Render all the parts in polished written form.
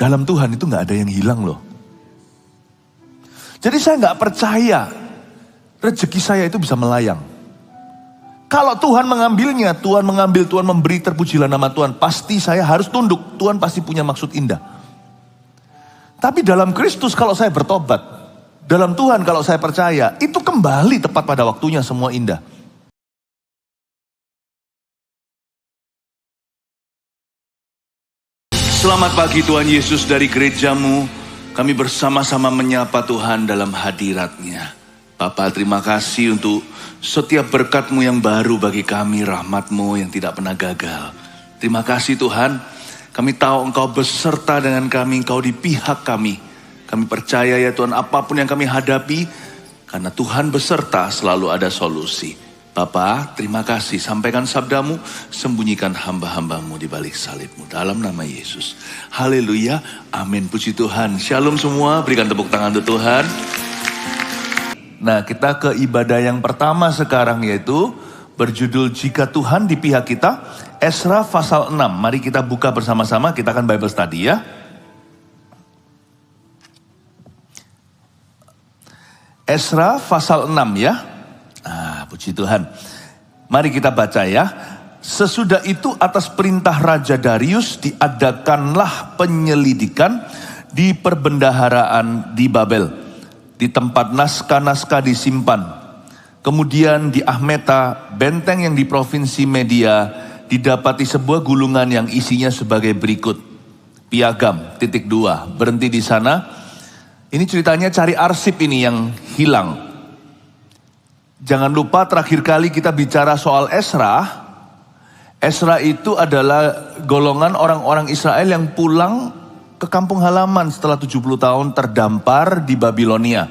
Dalam Tuhan itu gak ada yang hilang loh. Jadi saya gak percaya rezeki saya itu bisa melayang. Kalau Tuhan mengambilnya, Tuhan mengambil, Tuhan memberi, terpujilah nama Tuhan. Pasti saya harus tunduk, Tuhan pasti punya maksud indah. Tapi dalam Kristus kalau saya bertobat, dalam Tuhan kalau saya percaya, itu kembali tepat pada waktunya semua indah. Selamat pagi Tuhan Yesus, dari gerejamu kami bersama-sama menyapa Tuhan dalam hadirat-Nya. Bapa, terima kasih untuk setiap berkat-Mu yang baru bagi kami, rahmat-Mu yang tidak pernah gagal. Terima kasih Tuhan, kami tahu Engkau beserta dengan kami, Engkau di pihak kami. Kami percaya ya Tuhan, apapun yang kami hadapi, karena Tuhan beserta selalu ada solusi. Bapa, terima kasih, sampaikan sabda-Mu, sembunyikan hamba-hamba-Mu di balik salib-Mu. Dalam nama Yesus. Haleluya, amin, puji Tuhan. Shalom semua, berikan tepuk tangan untuk Tuhan. Nah, kita ke ibadah yang pertama sekarang, yaitu berjudul Jika Tuhan di Pihak Kita, Esra pasal 6. Mari kita buka bersama-sama, kita akan Bible study ya. Esra pasal 6 ya. Puji Tuhan. Mari kita baca ya. Sesudah itu atas perintah Raja Darius diadakanlah penyelidikan di perbendaharaan di Babel. Di tempat naskah-naskah disimpan. Kemudian di Ahmeta, benteng yang di provinsi Media, didapati sebuah gulungan yang isinya sebagai berikut. Piagam, 2. Berhenti di sana. Ini ceritanya cari arsip ini yang hilang. Jangan lupa terakhir kali kita bicara soal Esra. Esra itu adalah golongan orang-orang Israel yang pulang ke kampung halaman setelah 70 tahun terdampar di Babilonia.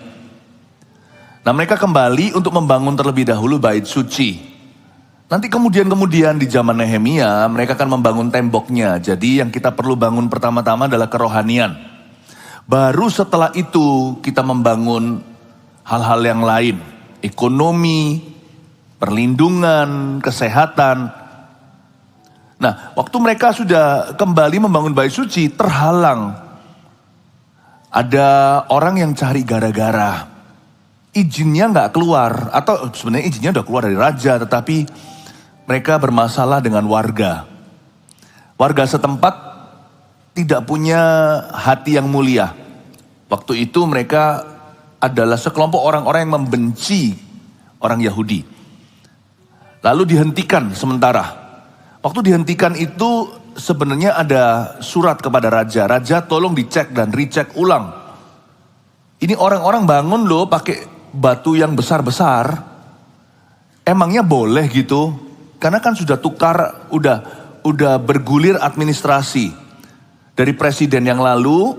Nah, mereka kembali untuk membangun terlebih dahulu bait suci. Nanti kemudian di zaman Nehemia mereka akan membangun temboknya. Jadi yang kita perlu bangun pertama-tama adalah kerohanian. Baru setelah itu kita membangun hal-hal yang lain. Ekonomi, perlindungan, kesehatan. Nah, waktu mereka sudah kembali membangun bait suci, terhalang. Ada orang yang cari gara-gara. Izinnya nggak keluar, atau sebenarnya izinnya udah keluar dari raja, tetapi mereka bermasalah dengan warga. Warga setempat tidak punya hati yang mulia. Waktu itu mereka adalah sekelompok orang-orang yang membenci orang Yahudi. Lalu dihentikan sementara. Waktu dihentikan itu sebenarnya ada surat kepada raja. Raja tolong dicek dan recheck ulang. Ini orang-orang bangun loh pakai batu yang besar-besar. Emangnya boleh gitu? Karena kan sudah tukar, udah bergulir administrasi. Dari presiden yang lalu,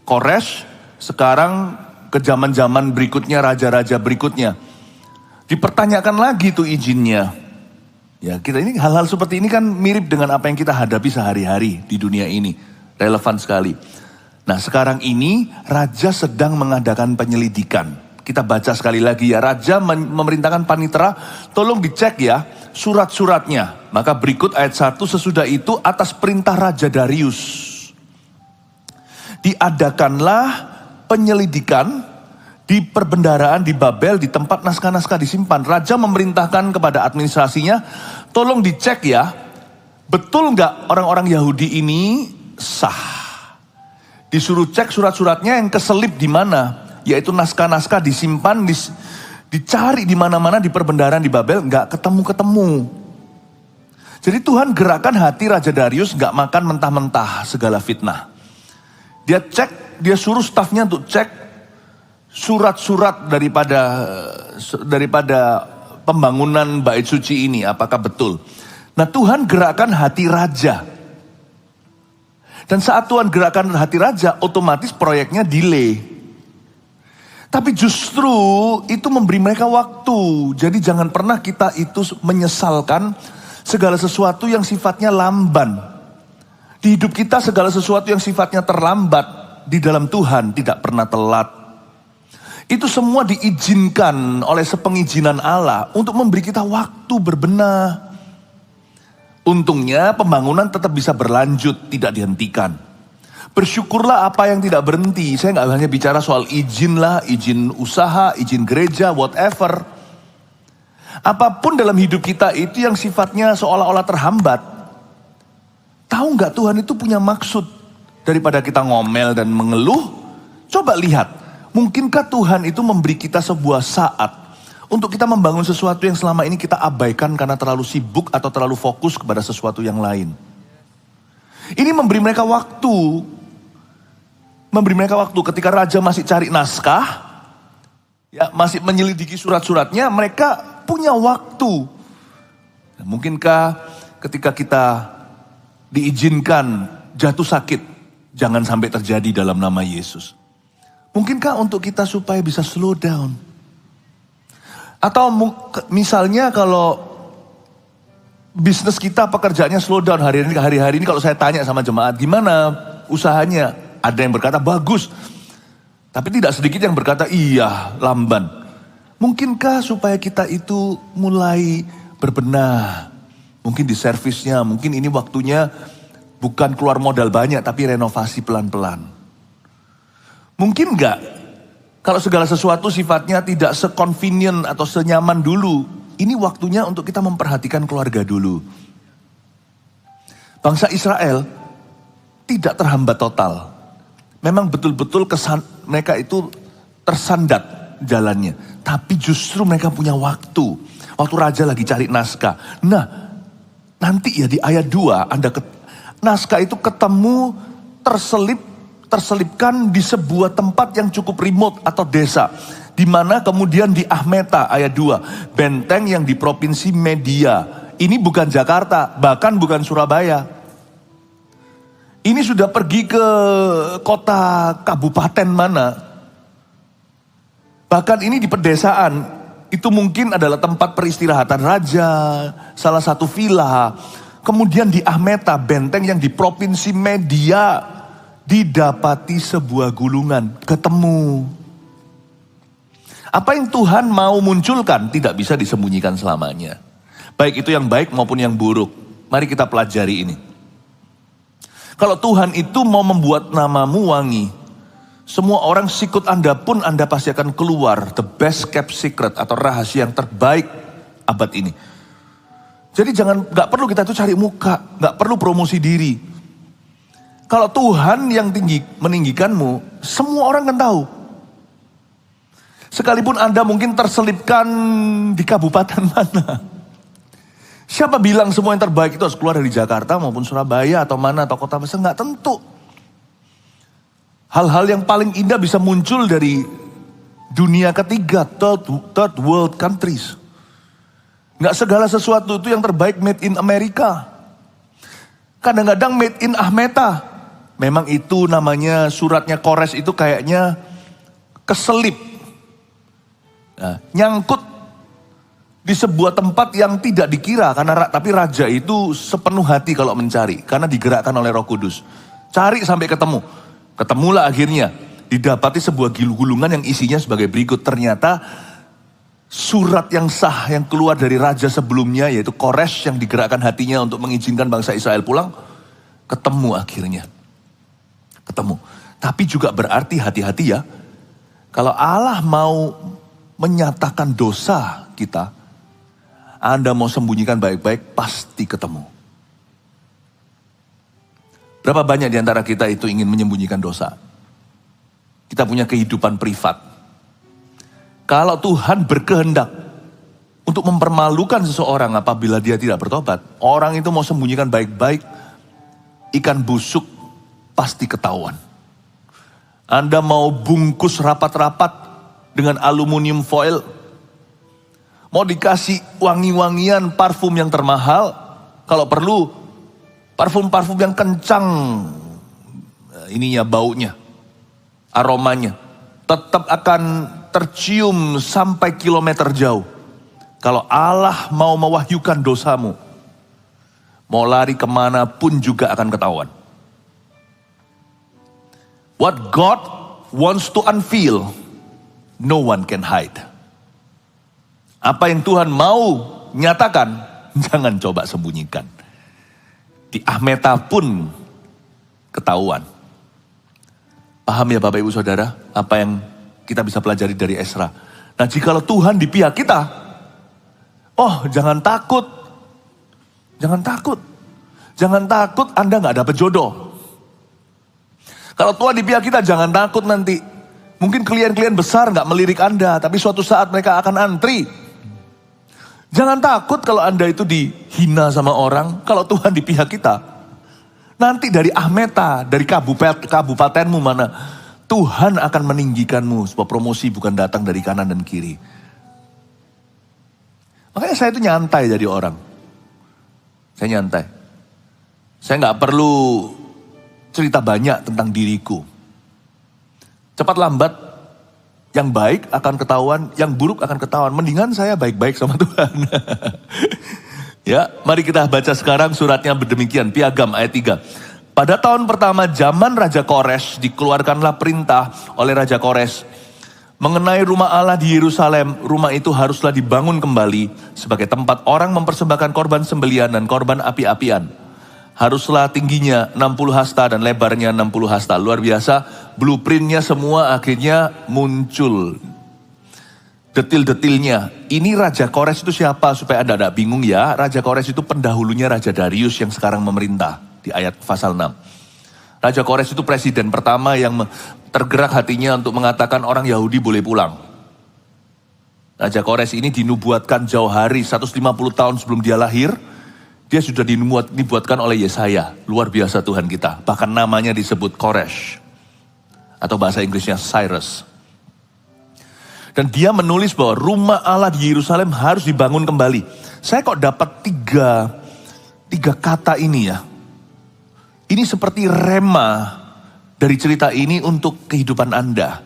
Kores, sekarang ke zaman-zaman berikutnya, raja-raja berikutnya. Dipertanyakan lagi tuh izinnya. Ya, kita ini hal-hal seperti ini kan mirip dengan apa yang kita hadapi sehari-hari di dunia ini. Relevan sekali. Nah, sekarang ini raja sedang mengadakan penyelidikan. Kita baca sekali lagi ya. Raja memerintahkan panitera, tolong dicek ya surat-suratnya. Maka berikut ayat 1, sesudah itu atas perintah Raja Darius diadakanlah penyelidikan di perbendaharaan di Babel, di tempat naskah-naskah disimpan. Raja memerintahkan kepada administrasinya, tolong dicek ya, betul nggak orang-orang Yahudi ini sah. Disuruh cek surat-suratnya yang keselip di mana, yaitu naskah-naskah disimpan, dicari di mana-mana di perbendaharaan di Babel, nggak ketemu-ketemu. Jadi Tuhan gerakan hati Raja Darius nggak makan mentah-mentah segala fitnah. Dia cek, dia suruh stafnya untuk cek surat-surat daripada pembangunan bait suci ini, apakah betul. Nah, Tuhan gerakan hati raja. Dan saat Tuhan gerakan hati raja, otomatis proyeknya delay. Tapi justru itu memberi mereka waktu. Jadi jangan pernah kita itu menyesalkan segala sesuatu yang sifatnya lamban. Di hidup kita segala sesuatu yang sifatnya terlambat, di dalam Tuhan tidak pernah telat. Itu semua diizinkan oleh sepengizinan Allah untuk memberi kita waktu berbenah. Untungnya pembangunan tetap bisa berlanjut, tidak dihentikan. Bersyukurlah apa yang tidak berhenti. Saya nggak hanya bicara soal izin lah, izin usaha, izin gereja, whatever. Apapun dalam hidup kita itu yang sifatnya seolah-olah terhambat. Tahu nggak Tuhan itu punya maksud daripada kita ngomel dan mengeluh? Coba lihat, mungkinkah Tuhan itu memberi kita sebuah saat untuk kita membangun sesuatu yang selama ini kita abaikan karena terlalu sibuk atau terlalu fokus kepada sesuatu yang lain. Ini memberi mereka waktu. Memberi mereka waktu ketika raja masih cari naskah, ya, masih menyelidiki surat-suratnya, mereka punya waktu. Nah, mungkinkah ketika kita diizinkan jatuh sakit, jangan sampai terjadi dalam nama Yesus. Mungkinkah untuk kita supaya bisa slow down? Atau misalnya kalau bisnis kita, pekerjaannya slow down hari-hari ini kalau saya tanya sama jemaat, gimana usahanya? Ada yang berkata bagus, tapi tidak sedikit yang berkata iya lamban. Mungkinkah supaya kita itu mulai berbenah? Mungkin di servisnya, mungkin ini waktunya bukan keluar modal banyak tapi renovasi pelan-pelan. Mungkin enggak kalau segala sesuatu sifatnya tidak se-convenient atau senyaman dulu. Ini waktunya untuk kita memperhatikan keluarga dulu. Bangsa Israel tidak terhambat total. Memang betul-betul mereka itu tersandat jalannya. Tapi justru mereka punya waktu. Waktu raja lagi cari naskah. Nah, nanti ya di ayat 2, naskah itu ketemu terselipkan di sebuah tempat yang cukup remote atau desa. Di mana kemudian di Ahmeta ayat 2, benteng yang di provinsi Media. Ini bukan Jakarta, bahkan bukan Surabaya. Ini sudah pergi ke kota kabupaten mana. Bahkan ini di pedesaan. Itu mungkin adalah tempat peristirahatan raja. Salah satu villa. Kemudian di Ahmeta, benteng yang di provinsi Media. Didapati sebuah gulungan. Ketemu. Apa yang Tuhan mau munculkan tidak bisa disembunyikan selamanya. Baik itu yang baik maupun yang buruk. Mari kita pelajari ini. Kalau Tuhan itu mau membuat namamu wangi, semua orang sikut Anda pun Anda pasti akan keluar. The best kept secret atau rahasia yang terbaik abad ini. Jadi gak perlu kita tuh cari muka, gak perlu promosi diri. Kalau Tuhan yang meninggikanmu, semua orang kan tahu. Sekalipun Anda mungkin terselipkan di kabupaten mana. Siapa bilang semua yang terbaik itu harus keluar dari Jakarta maupun Surabaya atau mana atau kota besar? Nggak tentu. Hal-hal yang paling indah bisa muncul dari dunia ketiga, third world countries. Nggak segala sesuatu itu yang terbaik made in Amerika. Kadang-kadang made in Ahmeta. Memang itu namanya suratnya Kores itu kayaknya keselip. Nah, nyangkut di sebuah tempat yang tidak dikira, tapi raja itu sepenuh hati kalau mencari, karena digerakkan oleh Roh Kudus. Cari sampai ketemu. Ketemulah akhirnya, didapati sebuah gulungan yang isinya sebagai berikut. Ternyata surat yang sah yang keluar dari raja sebelumnya, yaitu Kores yang digerakkan hatinya untuk mengizinkan bangsa Israel pulang, ketemu akhirnya. Ketemu. Tapi juga berarti hati-hati ya, kalau Allah mau menyatakan dosa kita, Anda mau sembunyikan baik-baik, pasti ketemu. Berapa banyak di antara kita itu ingin menyembunyikan dosa? Kita punya kehidupan privat. Kalau Tuhan berkehendak untuk mempermalukan seseorang apabila dia tidak bertobat, orang itu mau sembunyikan baik-baik, ikan busuk pasti ketahuan. Anda mau bungkus rapat-rapat dengan aluminium foil, mau dikasih wangi-wangian parfum yang termahal, kalau perlu parfum-parfum yang kencang ininya baunya, aromanya, tetap akan tercium sampai kilometer jauh. Kalau Allah mau mewahyukan dosamu, mau lari kemana pun juga akan ketahuan. What God wants to unveil, no one can hide. Apa yang Tuhan mau nyatakan, jangan coba sembunyikan. Di Ahmeta pun ketahuan. Paham ya Bapak Ibu Saudara, apa yang kita bisa pelajari dari Ezra. Nah, jikalau Tuhan di pihak kita, jangan takut. Jangan takut. Jangan takut Anda gak dapat jodoh. Kalau Tuhan di pihak kita, jangan takut nanti. Mungkin klien-klien besar gak melirik Anda, tapi suatu saat mereka akan antri. Jangan takut kalau Anda itu dihina sama orang, kalau Tuhan di pihak kita. Nanti dari Ahmeta, dari kabupatenmu mana, Tuhan akan meninggikanmu, sebab promosi bukan datang dari kanan dan kiri. Makanya saya itu nyantai jadi orang. Saya nyantai. Saya gak perlu cerita banyak tentang diriku. Cepat lambat, yang baik akan ketahuan, yang buruk akan ketahuan. Mendingan saya baik-baik sama Tuhan. Ya, mari kita baca sekarang suratnya berdemikian. Piagam ayat 3. Pada tahun pertama zaman Raja Kores, dikeluarkanlah perintah oleh Raja Kores mengenai rumah Allah di Yerusalem. Rumah itu haruslah dibangun kembali sebagai tempat orang mempersembahkan korban sembelian dan korban api-apian. Haruslah tingginya 60 hasta dan lebarnya 60 hasta. Luar biasa, blueprintnya semua akhirnya muncul. Detil-detilnya. Ini Raja Kores itu siapa? Supaya Anda tidak bingung ya. Raja Kores itu pendahulunya Raja Darius yang sekarang memerintah. Di ayat pasal 6. Raja Kores itu presiden pertama yang tergerak hatinya untuk mengatakan orang Yahudi boleh pulang. Raja Kores ini dinubuatkan jauh hari, 150 tahun sebelum dia lahir. Dia sudah dibuatkan oleh Yesaya. Luar biasa Tuhan kita. Bahkan namanya disebut Koresh. Atau bahasa Inggrisnya Cyrus. Dan dia menulis bahwa rumah Allah di Yerusalem harus dibangun kembali. Saya kok dapat tiga kata ini ya. Ini seperti rema dari cerita ini untuk kehidupan Anda.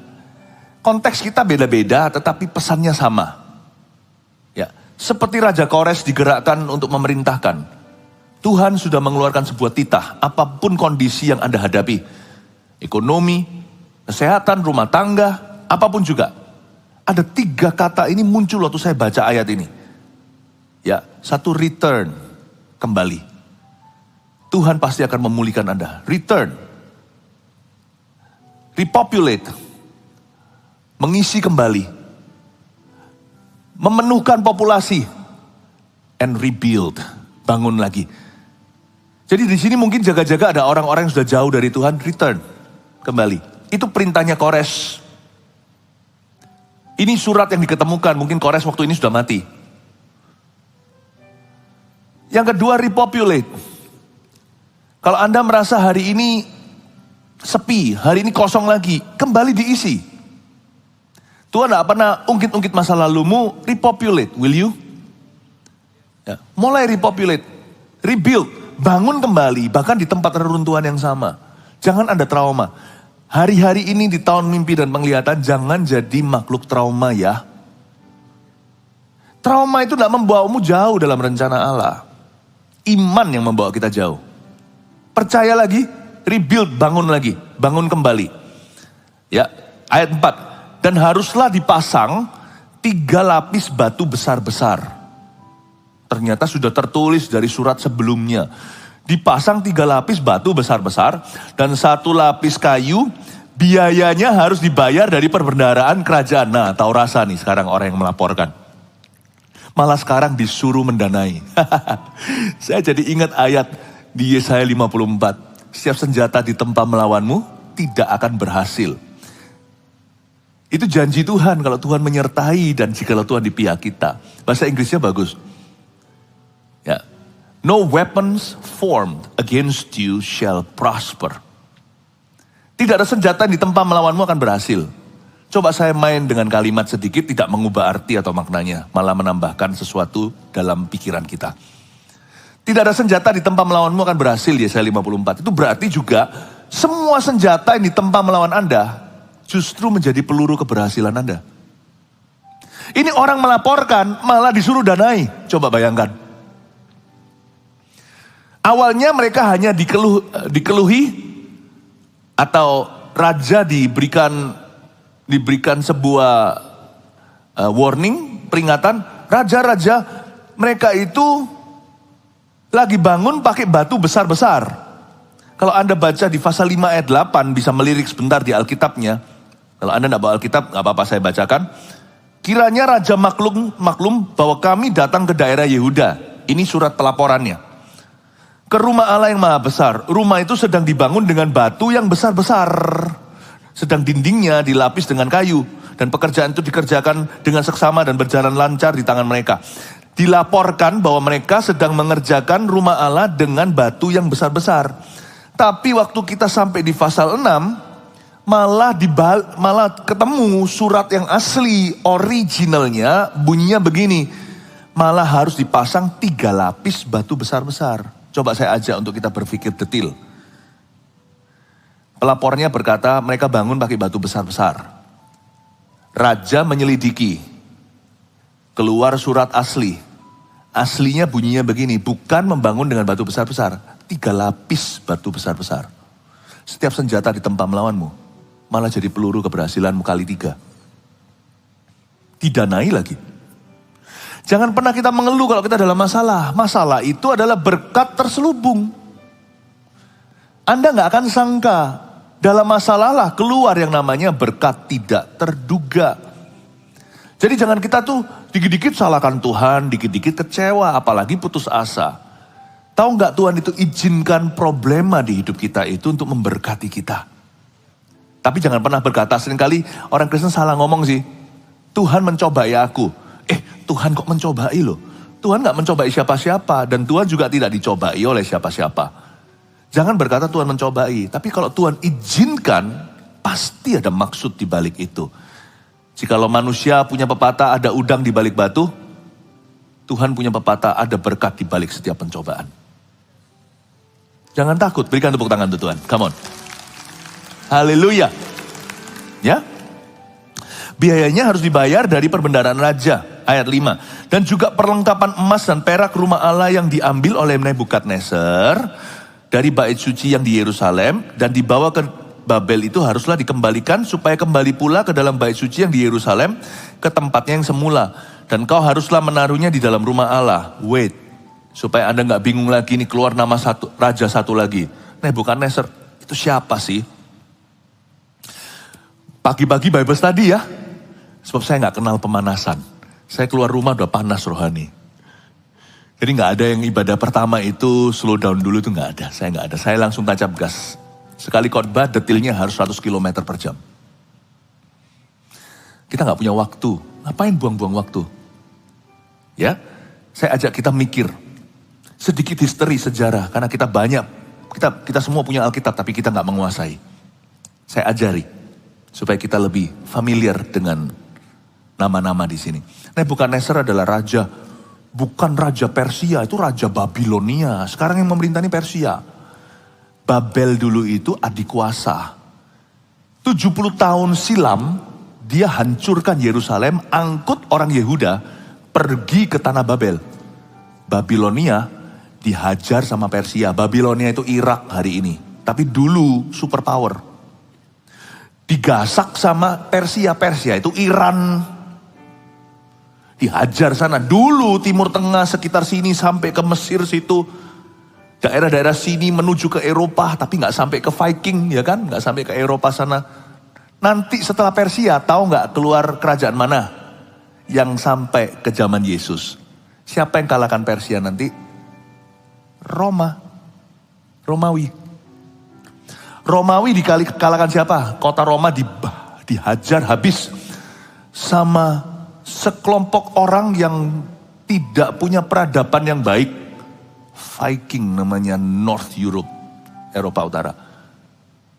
Konteks kita beda-beda tetapi pesannya sama. Ya, seperti Raja Kores digerakkan untuk memerintahkan. Tuhan sudah mengeluarkan sebuah titah, apapun kondisi yang Anda hadapi. Ekonomi, kesehatan, rumah tangga, apapun juga. Ada 3 kata ini muncul waktu saya baca ayat ini. Ya, satu return, kembali. Tuhan pasti akan memulihkan Anda. Return. Repopulate. Mengisi kembali. Memenuhkan populasi and rebuild, bangun lagi. Jadi di sini mungkin jaga-jaga ada orang-orang yang sudah jauh dari Tuhan, return, kembali. Itu perintahnya Kores. Ini surat yang diketemukan, mungkin Kores waktu ini sudah mati. Yang kedua, repopulate. Kalau Anda merasa hari ini sepi, hari ini kosong lagi, kembali diisi. Tuhan tidak pernah ungkit-ungkit masa lalumu, repopulate, will you? Ya, mulai repopulate, rebuild, bangun kembali, bahkan di tempat reruntuhan yang sama. Jangan ada trauma. Hari-hari ini di tahun mimpi dan penglihatan, jangan jadi makhluk trauma ya. Trauma itu tidak membawamu jauh dalam rencana Allah. Iman yang membawa kita jauh. Percaya lagi, rebuild, bangun lagi, bangun kembali. Ya, ayat 4. Dan haruslah dipasang 3 lapis batu besar-besar. Ternyata sudah tertulis dari surat sebelumnya. Dipasang 3 lapis batu besar-besar dan 1 lapis kayu. Biayanya harus dibayar dari perbendaharaan kerajaan. Nah, tahu rasa nih sekarang orang yang melaporkan. Malah sekarang disuruh mendanai. Saya jadi ingat ayat di Yesaya 54. Setiap senjata ditempa melawanmu tidak akan berhasil. Itu janji Tuhan kalau Tuhan menyertai dan jikalau Tuhan di pihak kita. Bahasa Inggrisnya bagus. Ya. No weapons formed against you shall prosper. Tidak ada senjata yang ditempa melawanmu akan berhasil. Coba saya main dengan kalimat sedikit tidak mengubah arti atau maknanya. Malah menambahkan sesuatu dalam pikiran kita. Tidak ada senjata ditempa melawanmu akan berhasil, Yesaya 54. Itu berarti juga semua senjata yang ditempa melawan Anda justru menjadi peluru keberhasilan Anda. Ini orang melaporkan, malah disuruh danai. Coba bayangkan. Awalnya mereka hanya dikeluhi, atau raja diberikan sebuah warning, peringatan. Raja-raja mereka itu lagi bangun pakai batu besar-besar. Kalau Anda baca di pasal 5 ayat 8, bisa melirik sebentar di Alkitabnya. Kalau Anda tidak bawa Alkitab, nggak apa-apa saya bacakan. Kiranya raja maklum bahwa kami datang ke daerah Yehuda. Ini surat pelaporannya. Ke rumah Allah yang maha besar. Rumah itu sedang dibangun dengan batu yang besar-besar. Sedang dindingnya dilapis dengan kayu. Dan pekerjaan itu dikerjakan dengan seksama dan berjalan lancar di tangan mereka. Dilaporkan bahwa mereka sedang mengerjakan rumah Allah dengan batu yang besar-besar. Tapi waktu kita sampai di pasal 6, malah ketemu surat yang asli, originalnya bunyinya begini. Malah harus dipasang 3 lapis batu besar-besar. Coba saya ajak untuk kita berpikir detail. Pelapornya berkata mereka bangun pakai batu besar-besar. Raja menyelidiki. Keluar surat asli. Aslinya bunyinya begini, bukan membangun dengan batu besar-besar. 3 lapis batu besar-besar. Setiap senjata ditempa melawanmu, malah jadi peluru keberhasilanmu kali 3. Didanai lagi. Jangan pernah kita mengeluh kalau kita dalam masalah. Masalah itu adalah berkat terselubung. Anda gak akan sangka, dalam masalah lah keluar yang namanya berkat tidak terduga. Jadi jangan kita tuh dikit-dikit salahkan Tuhan, dikit-dikit kecewa, apalagi putus asa. Tahu nggak Tuhan itu izinkan problema di hidup kita itu untuk memberkati kita. Tapi jangan pernah berkata, seringkali orang Kristen salah ngomong sih. Tuhan mencobai aku. Tuhan kok mencobai loh. Tuhan nggak mencobai siapa-siapa dan Tuhan juga tidak dicobai oleh siapa-siapa. Jangan berkata Tuhan mencobai, tapi kalau Tuhan izinkan, pasti ada maksud di balik itu. Jikalau manusia punya pepatah ada udang di balik batu, Tuhan punya pepatah ada berkat di balik setiap pencobaan. Jangan takut, berikan tepuk tangan untuk Tuhan. Come on. Haleluya. Ya. Biayanya harus dibayar dari perbendaharaan raja. Ayat 5. Dan juga perlengkapan emas dan perak rumah Allah yang diambil oleh Nebukadnezar dari bait suci yang di Yerusalem dan dibawa ke Babel itu haruslah dikembalikan supaya kembali pula ke dalam bait suci yang di Yerusalem ke tempatnya yang semula. Dan kau haruslah menaruhnya di dalam rumah Allah. Wait, supaya Anda nggak bingung lagi nih keluar nama raja satu lagi. Nebukadnezar, itu siapa sih? Pagi-pagi Bible study ya. Sebab saya nggak kenal pemanasan. Saya keluar rumah udah panas rohani. Jadi nggak ada yang ibadah pertama itu slow down dulu, itu nggak ada. Saya nggak ada. Saya langsung tancap gas. Sekali khotbah detilnya harus 100 km per jam. Kita nggak punya waktu. Ngapain buang-buang waktu? Ya, saya ajak kita mikir. Sedikit history sejarah. Karena kita banyak. Kita semua punya Alkitab tapi kita nggak menguasai. Saya ajari. Supaya kita lebih familiar dengan nama-nama di sini. Nebukadnezar adalah raja. Bukan raja Persia, itu raja Babilonia. Sekarang yang memerintah ini Persia. Babel dulu itu adik kuasa. 70 tahun silam, dia hancurkan Yerusalem, angkut orang Yehuda, pergi ke tanah Babel. Babilonia dihajar sama Persia. Babilonia itu Irak hari ini. Tapi dulu superpower. Digasak sama Persia. Persia itu Iran. Dihajar sana. Dulu Timur Tengah sekitar sini sampai ke Mesir situ. Daerah-daerah sini menuju ke Eropa. Tapi gak sampai ke Viking ya kan. Gak sampai ke Eropa sana. Nanti setelah Persia tahu gak keluar kerajaan mana yang sampai ke zaman Yesus? Siapa yang kalahkan Persia nanti? Romawi. Romawi dikalahkan siapa? Kota Roma dihajar habis sama sekelompok orang yang tidak punya peradaban yang baik. Viking namanya, North Europe, Eropa Utara.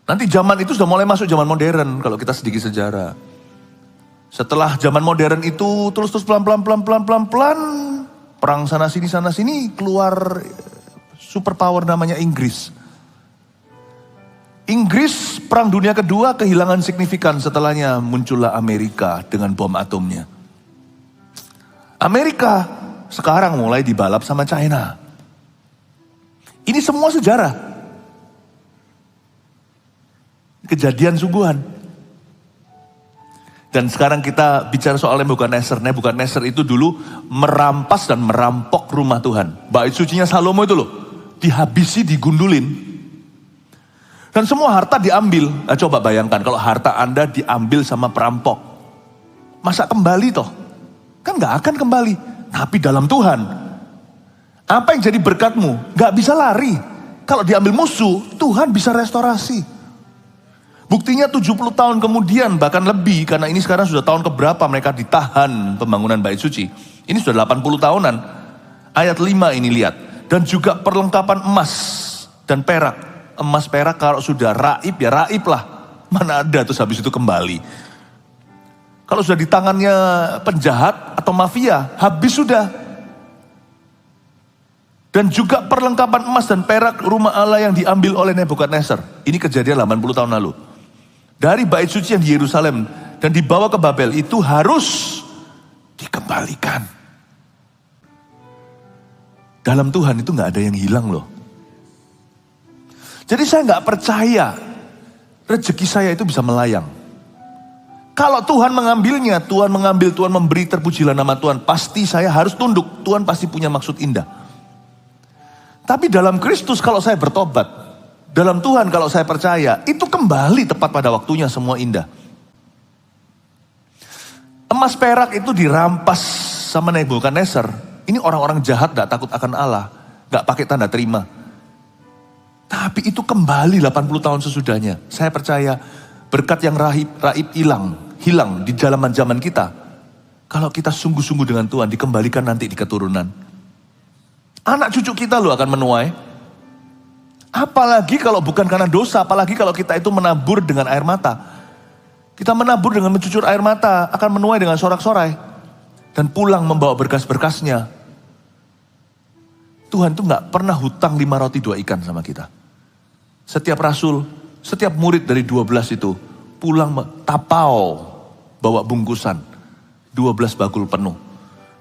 Nanti zaman itu sudah mulai masuk zaman modern kalau kita sedikit sejarah. Setelah zaman modern itu terus pelan-pelan perang sana sini keluar superpower namanya Inggris. Inggris perang dunia kedua kehilangan signifikan, setelahnya muncullah Amerika dengan bom atomnya. Amerika sekarang mulai dibalap sama China. Ini semua sejarah. Kejadian sungguhan. Dan sekarang kita bicara soal Nebukadnezar. Nebukadnezar itu dulu merampas dan merampok rumah Tuhan. Bait sucinya Salomo itu loh, dihabisi, digundulin. Dan semua harta diambil. Nah, coba bayangkan kalau harta Anda diambil sama perampok. Masa kembali toh? Kan gak akan kembali. Tapi dalam Tuhan, apa yang jadi berkatmu gak bisa lari. Kalau diambil musuh, Tuhan bisa restorasi. Buktinya 70 tahun kemudian, bahkan lebih. Karena ini sekarang sudah tahun keberapa mereka ditahan pembangunan Bait Suci. Ini sudah 80 tahunan. Ayat 5 ini lihat. Dan juga perlengkapan emas dan perak. Emas perak kalau sudah raib ya raib lah. Mana ada terus habis itu kembali. Kalau sudah di tangannya penjahat atau mafia, habis sudah. Dan juga perlengkapan emas dan perak rumah Allah yang diambil oleh Nebukadnezar. Ini kejadian 80 tahun lalu. Dari Bait Suci yang di Yerusalem dan dibawa ke Babel itu harus dikembalikan. Dalam Tuhan itu gak ada yang hilang loh. Jadi saya gak percaya rezeki saya itu bisa melayang. Kalau Tuhan mengambilnya, Tuhan mengambil, Tuhan memberi, terpujilah nama Tuhan. Pasti saya harus tunduk, Tuhan pasti punya maksud indah. Tapi dalam Kristus kalau saya bertobat, dalam Tuhan kalau saya percaya, itu kembali tepat pada waktunya semua indah. Emas perak itu dirampas sama Nebukadnezar. Ini orang-orang jahat gak takut akan Allah, gak pakai tanda terima. Tapi itu kembali 80 tahun sesudahnya. Saya percaya berkat yang raib hilang di zaman kita. Kalau kita sungguh-sungguh dengan Tuhan, dikembalikan nanti di keturunan. Anak cucu kita loh akan menuai. Apalagi kalau bukan karena dosa, apalagi kalau kita itu menabur dengan air mata. Kita menabur dengan mencucur air mata, akan menuai dengan sorak-sorai. Dan pulang membawa berkas-berkasnya. Tuhan tuh gak pernah hutang 5 roti 2 ikan sama kita. Setiap rasul, setiap murid dari 12 itu pulang tapau bawa bungkusan 12 bakul penuh.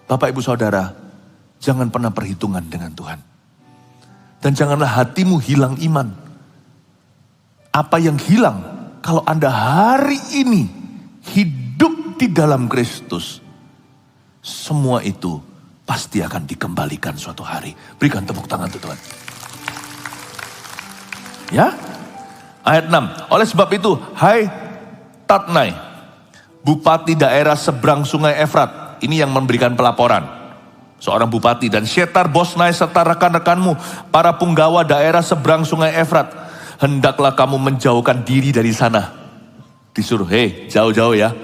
Bapak ibu saudara, jangan pernah perhitungan dengan Tuhan. Dan janganlah hatimu hilang iman. Apa yang hilang kalau Anda hari ini hidup di dalam Kristus, semua itu pasti akan dikembalikan suatu hari. Berikan tepuk tangan untuk Tuhan. Ya, ayat 6. Oleh sebab itu, hai Tatnai, bupati daerah seberang sungai Efrat. Ini yang memberikan pelaporan. Seorang bupati dan Syetar Bosnai serta rekan-rekanmu, para punggawa daerah seberang sungai Efrat. Hendaklah kamu menjauhkan diri dari sana. Disuruh, jauh-jauh ya.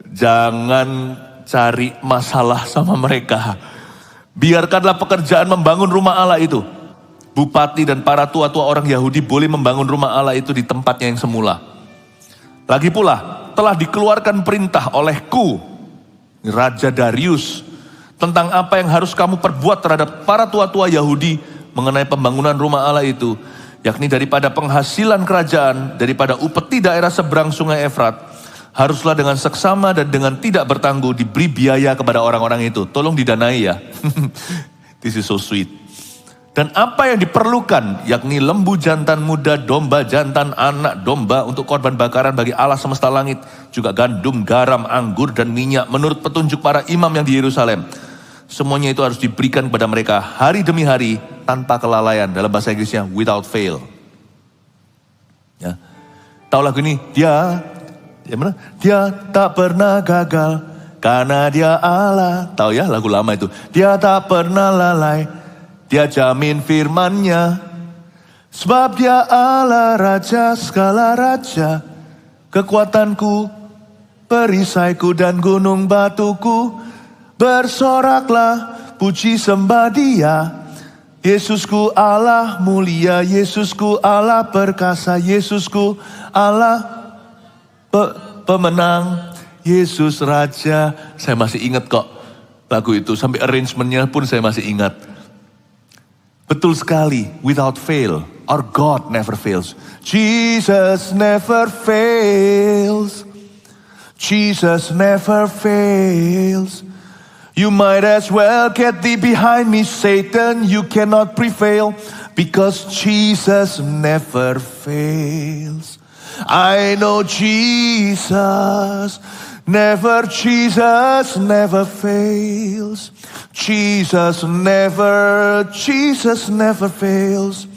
Jangan cari masalah sama mereka. Biarkanlah pekerjaan membangun rumah Allah itu. Bupati dan para tua-tua orang Yahudi boleh membangun rumah Allah itu di tempatnya yang semula. Lagi pula, telah dikeluarkan perintah olehku, Raja Darius, tentang apa yang harus kamu perbuat terhadap para tua-tua Yahudi mengenai pembangunan rumah Allah itu, yakni daripada penghasilan kerajaan, daripada upeti daerah seberang sungai Efrat, haruslah dengan seksama dan dengan tidak bertangguh diberi biaya kepada orang-orang itu. Tolong didanai ya. This is so sweet. Dan apa yang diperlukan, yakni lembu jantan muda, domba jantan, anak domba untuk korban bakaran bagi Allah semesta langit, juga gandum, garam, anggur, dan minyak menurut petunjuk para imam yang di Yerusalem. Semuanya itu harus diberikan kepada mereka hari demi hari tanpa kelalaian. Dalam bahasa Inggrisnya without fail. Ya. Tahu lagu ini? Dia tak pernah gagal karena dia Allah. Tahu ya lagu lama itu? Dia tak pernah lalai. Dia jamin firman-Nya, sebab dia Allah Raja segala raja, kekuatanku, perisaiku dan gunung batuku, bersoraklah puji sembah Dia. Yesusku Allah mulia, Yesusku Allah perkasa, Yesusku Allah pemenang, Yesus Raja. Saya masih ingat kok lagu itu, sampai arrangement-nya pun saya masih ingat. Betul sekali, without fail. Our God never fails. Jesus never fails. Jesus never fails. You might as well get thee behind me, Satan. You cannot prevail because Jesus never fails. I know Jesus never fails. Jesus never fails.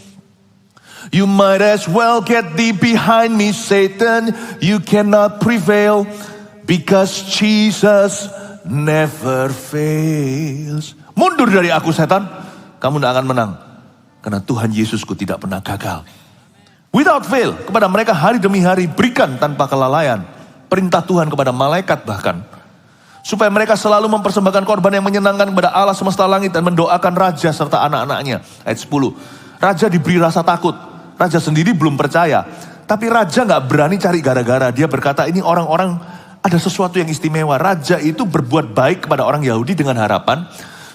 You might as well get thee behind me, Satan. You cannot prevail because Jesus never fails. Mundur dari aku, setan. Kamu tidak akan menang. Karena Tuhan Yesusku tidak pernah gagal. Without fail, kepada mereka hari demi hari berikan tanpa kelalaian. Perintah Tuhan kepada malaikat bahkan. Supaya mereka selalu mempersembahkan korban yang menyenangkan kepada Allah semesta langit dan mendoakan raja serta anak-anaknya. Ayat 10. Raja diberi rasa takut. Raja sendiri belum percaya. Tapi raja gak berani cari gara-gara. Dia berkata ini orang-orang ada sesuatu yang istimewa. Raja itu berbuat baik kepada orang Yahudi dengan harapan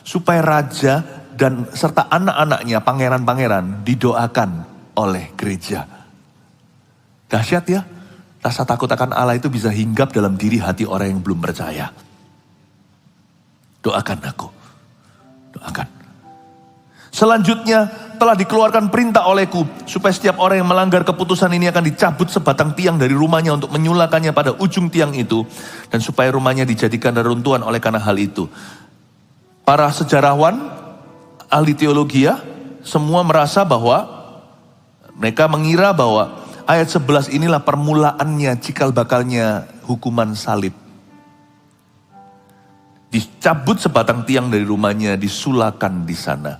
supaya raja dan serta anak-anaknya, pangeran-pangeran didoakan oleh gereja. Dahsyat ya. Rasa takut akan Allah itu bisa hinggap dalam diri hati orang yang belum percaya. Doakan aku. Doakan. Selanjutnya telah dikeluarkan perintah olehku supaya setiap orang yang melanggar keputusan ini akan dicabut sebatang tiang dari rumahnya untuk menyulakannya pada ujung tiang itu. Dan supaya rumahnya dijadikan reruntuhan oleh karena hal itu. Para sejarawan, ahli teologi semua merasa bahwa mereka mengira bahwa ayat 11 inilah permulaannya cikal bakalnya hukuman salib. Dicabut sebatang tiang dari rumahnya, disulakan di sana.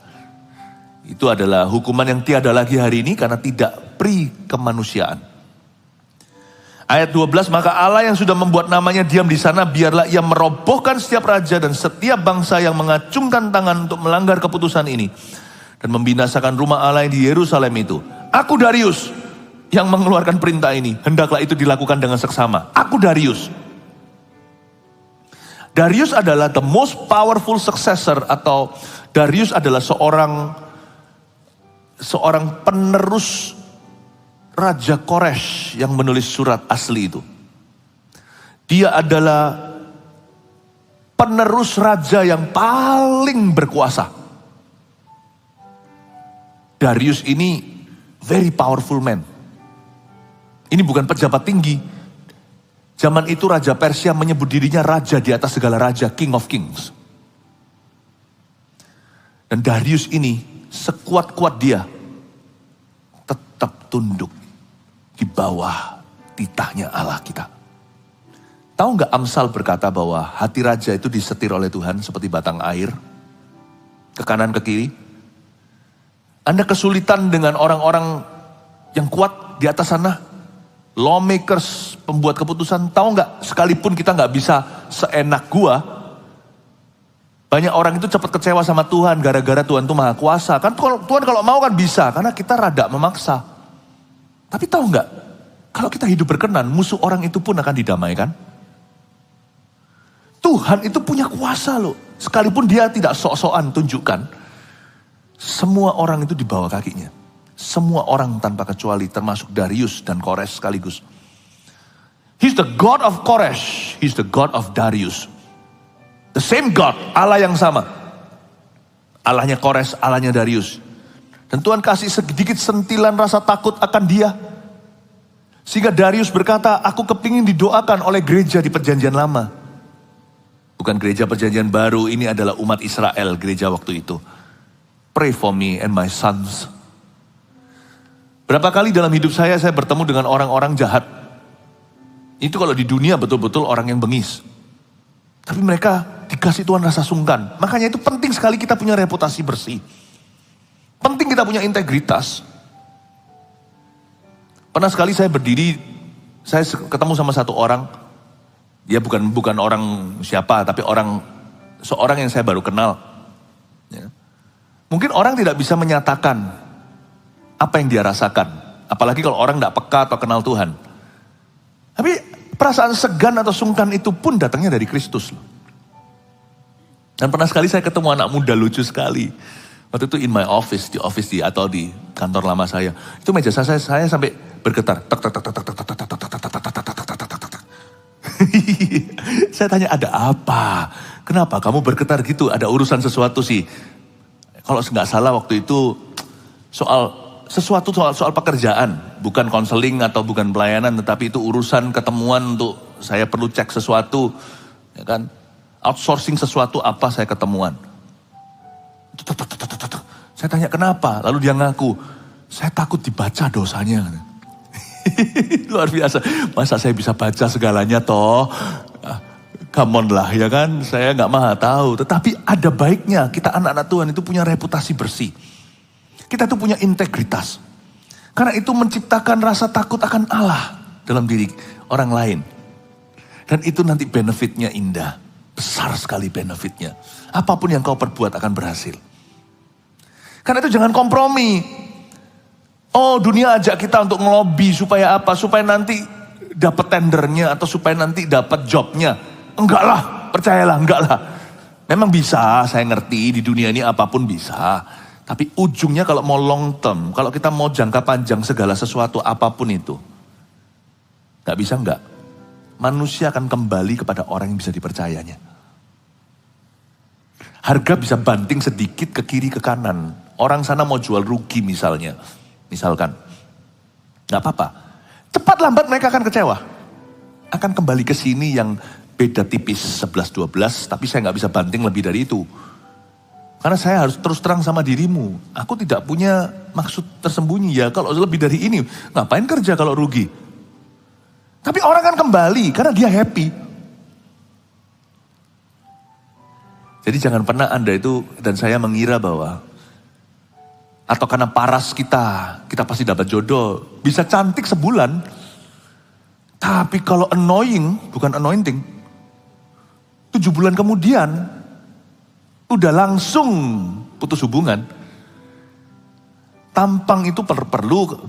Itu adalah hukuman yang tiada lagi hari ini karena tidak pri kemanusiaan. Ayat 12, maka Allah yang sudah membuat namanya diam di sana, biarlah ia merobohkan setiap raja dan setiap bangsa yang mengacungkan tangan untuk melanggar keputusan ini. Dan membinasakan rumah Allah yang di Yerusalem itu. Aku Darius yang mengeluarkan perintah ini, hendaklah itu dilakukan dengan seksama. Aku Darius. Darius adalah the most powerful successor, atau Darius adalah seorang penerus Raja Koresh yang menulis surat asli itu. Dia adalah penerus raja yang paling berkuasa. Darius ini very powerful man. Ini bukan pejabat tinggi. Zaman itu Raja Persia menyebut dirinya raja di atas segala raja, King of Kings. Dan Darius ini sekuat-kuat dia tetap tunduk di bawah titahnya Allah kita. Tahu nggak Amsal berkata bahwa hati raja itu disetir oleh Tuhan seperti batang air, ke kanan ke kiri. Anda kesulitan dengan orang-orang yang kuat di atas sana, lawmakers, pembuat keputusan. Tahu nggak, sekalipun kita nggak bisa seenak gua, banyak orang itu cepat kecewa sama Tuhan gara-gara Tuhan itu maha kuasa. Kan Tuhan kalau mau kan bisa, karena kita rada memaksa. Tapi tahu nggak, kalau kita hidup berkenan, musuh orang itu pun akan didamaikan. Tuhan itu punya kuasa loh. Sekalipun dia tidak sok-sokan tunjukkan, semua orang itu di bawah kakinya. Semua orang tanpa kecuali, termasuk Darius dan Koresh sekaligus. He's the God of Koresh, he's the God of Darius. The same God, Allah yang sama. Allahnya Koresh, Allahnya Darius. Dan Tuhan kasih sedikit sentilan rasa takut akan dia. Sehingga Darius berkata, aku kepingin didoakan oleh gereja di perjanjian lama. Bukan gereja perjanjian baru, ini adalah umat Israel, gereja waktu itu. Pray for me and my sons. Berapa kali dalam hidup saya bertemu dengan orang-orang jahat. Itu kalau di dunia betul-betul orang yang bengis. Tapi mereka dikasih Tuhan rasa sungkan. Makanya itu penting sekali kita punya reputasi bersih. Penting kita punya integritas. Pernah sekali saya berdiri, saya ketemu sama satu orang. Dia bukan orang siapa, tapi seorang yang saya baru kenal. Ya. Mungkin orang tidak bisa menyatakan apa yang dia rasakan. Apalagi kalau orang tidak peka atau kenal Tuhan. Tapi perasaan segan atau sungkan itu pun datangnya dari Kristus. Dan pernah sekali saya ketemu anak muda lucu sekali. Waktu itu in my office, atau di kantor lama saya. Itu meja saya sampai bergetar. Saya tanya, ada apa? Kenapa kamu bergetar gitu? Ada urusan sesuatu sih. Kalau nggak salah waktu itu soal pekerjaan, bukan konseling atau bukan pelayanan, tetapi itu urusan ketemuan untuk saya perlu cek sesuatu, ya kan? Outsourcing sesuatu apa saya ketemuan. Saya tanya kenapa, lalu dia ngaku, Saya takut dibaca dosanya. Luar biasa. Masa saya bisa baca segalanya toh? Come on lah ya kan. Saya gak maha tahu. Tetapi ada baiknya kita anak-anak Tuhan itu punya reputasi bersih. Kita tuh punya integritas. Karena itu menciptakan rasa takut akan Allah dalam diri orang lain. Dan itu nanti benefitnya indah. Besar sekali benefitnya. Apapun yang kau perbuat akan berhasil. Karena itu jangan kompromi. Oh, dunia ajak kita untuk ngelobi supaya apa? Supaya nanti dapat tendernya atau supaya nanti dapat jobnya. Enggak lah, percayalah, enggak lah. Memang bisa, saya ngerti di dunia ini apapun bisa. Tapi ujungnya kalau mau long term, kalau kita mau jangka panjang segala sesuatu apapun itu. Enggak bisa enggak. Manusia akan kembali kepada orang yang bisa dipercayanya. Harga bisa banting sedikit ke kiri ke kanan. Orang sana mau jual rugi misalnya. Misalkan. Gak apa-apa. Cepat lambat mereka akan kecewa. Akan kembali ke sini yang beda tipis 11-12. Tapi saya gak bisa banting lebih dari itu. Karena saya harus terus terang sama dirimu. Aku tidak punya maksud tersembunyi ya. Kalau lebih dari ini, ngapain kerja kalau rugi? Tapi orang kan kembali karena dia happy. Jadi jangan pernah Anda itu dan saya mengira bahwa atau karena paras kita pasti dapat jodoh. Bisa cantik sebulan. Tapi kalau annoying, bukan anointing. 7 bulan kemudian, udah langsung putus hubungan. Tampang itu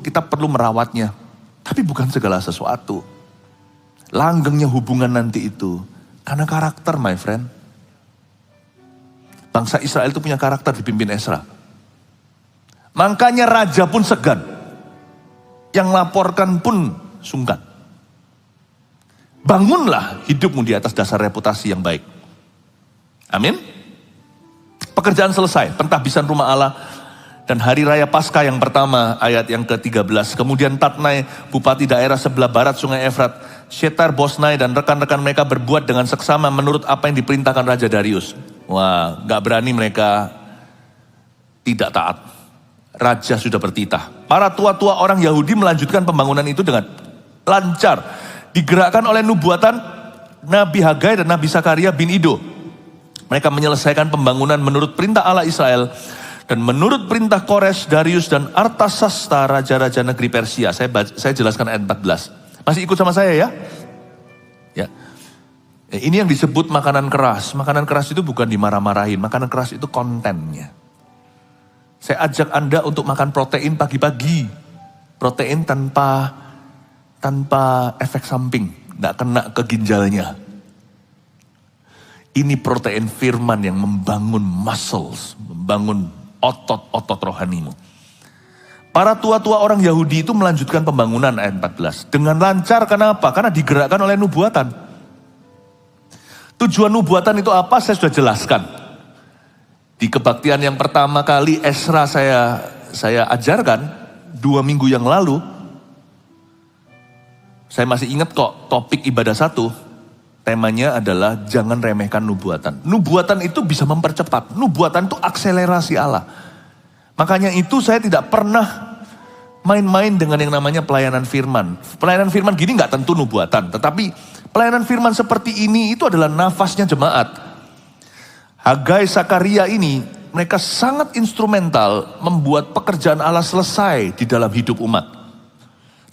kita perlu merawatnya. Tapi bukan segala sesuatu. Langgengnya hubungan nanti itu. Karena karakter, my friend. Bangsa Israel itu punya karakter dipimpin Ezra. Makanya raja pun segan. Yang laporkan pun sungkan. Bangunlah hidupmu di atas dasar reputasi yang baik. Amin. Pekerjaan selesai, pentahbisan rumah Allah. Dan hari raya Paskah yang pertama, ayat yang ke-13. Kemudian Tatnai, bupati daerah sebelah barat sungai Efrat, Shetar Bosnai dan rekan-rekan mereka berbuat dengan seksama menurut apa yang diperintahkan Raja Darius. Wah, gak berani mereka tidak taat. Raja sudah bertitah. Para tua-tua orang Yahudi melanjutkan pembangunan itu dengan lancar. Digerakkan oleh nubuatan Nabi Hagai dan Nabi Sakaria bin Ido. Mereka menyelesaikan pembangunan menurut perintah Allah Israel. Dan menurut perintah Kores, Darius dan Artasasta, raja-raja negeri Persia. Saya jelaskan ayat 14. Masih ikut sama saya ya? Ya. Ini yang disebut makanan keras. Makanan keras itu bukan dimarah-marahin. Makanan keras itu kontennya. Saya ajak Anda untuk makan protein pagi-pagi. Protein tanpa efek samping. Nggak kena ke ginjalnya. Ini protein firman yang membangun muscles. Membangun otot-otot rohanimu. Para tua-tua orang Yahudi itu melanjutkan pembangunan ayat 14. Dengan lancar, kenapa? Karena digerakkan oleh nubuatan. Tujuan nubuatan itu apa? Saya sudah jelaskan. Di kebaktian yang pertama kali Ezra saya ajarkan 2 minggu yang lalu. Saya masih ingat kok topik ibadah 1. Temanya adalah jangan remehkan nubuatan. Nubuatan itu bisa mempercepat. Nubuatan itu akselerasi Allah. Makanya itu saya tidak pernah main-main dengan yang namanya pelayanan firman. Pelayanan firman gini gak tentu nubuatan. Tetapi pelayanan firman seperti ini itu adalah nafasnya jemaat. Hagai Sakaria ini mereka sangat instrumental membuat pekerjaan Allah selesai di dalam hidup umat.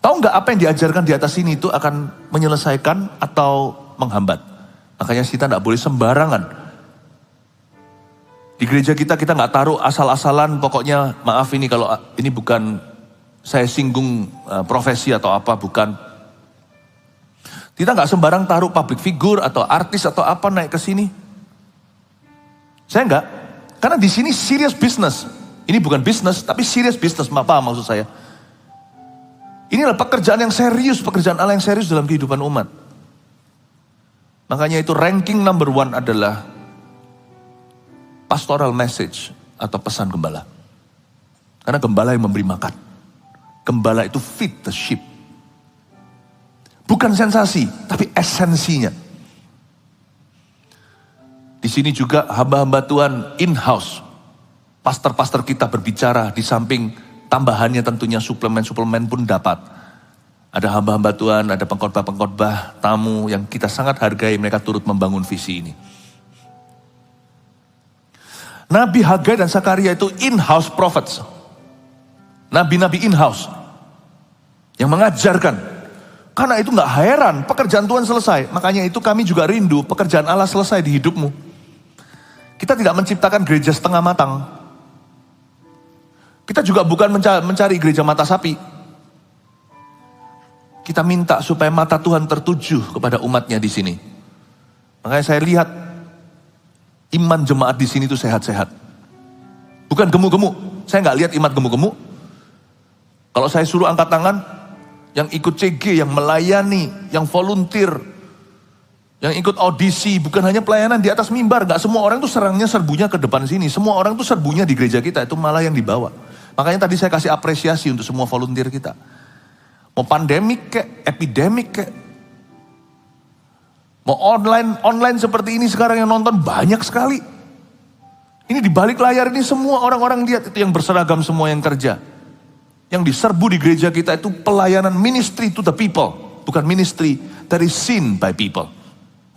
Tahu gak apa yang diajarkan di atas ini itu akan menyelesaikan atau menghambat. Makanya kita gak boleh sembarangan. Di gereja kita gak taruh asal-asalan, pokoknya maaf ini kalau ini bukan saya singgung profesi atau apa, bukan. Kita gak sembarang taruh public figure atau artis atau apa naik ke sini. Saya enggak, karena di sini serious business. Ini bukan bisnis, tapi serious business. Apa maksud saya? Ini adalah pekerjaan yang serius, pekerjaan Allah yang serius dalam kehidupan umat. Makanya itu ranking number 1 adalah pastoral message atau pesan gembala. Karena gembala yang memberi makan. Gembala itu feed the sheep. Bukan sensasi, tapi esensinya. Di sini juga hamba-hamba Tuhan in-house. Pastor-pastor kita berbicara di samping Tambahannya tentunya suplemen-suplemen pun dapat. Ada hamba-hamba Tuhan, ada pengkhotbah-pengkhotbah, tamu yang kita sangat hargai, mereka turut membangun visi ini. Nabi Hagai dan Sakaria itu in-house prophets. Nabi-nabi in-house. Yang mengajarkan. Karena itu gak heran, pekerjaan Tuhan selesai. Makanya itu kami juga rindu, pekerjaan Allah selesai di hidupmu. Kita tidak menciptakan gereja setengah matang. Kita juga bukan mencari gereja mata sapi. Kita minta supaya mata Tuhan tertuju kepada umatnya di sini. Makanya saya lihat iman jemaat di sini itu sehat-sehat. Bukan gemuk-gemuk. Saya nggak lihat iman gemuk-gemuk. Kalau saya suruh angkat tangan, yang ikut CG, yang melayani, yang volunteer, yang ikut audisi, bukan hanya pelayanan di atas mimbar. Nggak semua orang tuh serbunya ke depan sini. Semua orang tuh serbunya di gereja kita, itu malah yang dibawa. Makanya tadi saya kasih apresiasi untuk semua volunteer kita. Mau pandemik kek, epidemik kek. Mau online seperti ini sekarang yang nonton banyak sekali. Ini di balik layar ini semua orang-orang lihat, itu yang berseragam semua yang kerja. Yang diserbu di gereja kita itu pelayanan ministry to the people. Bukan ministry that is seen by people.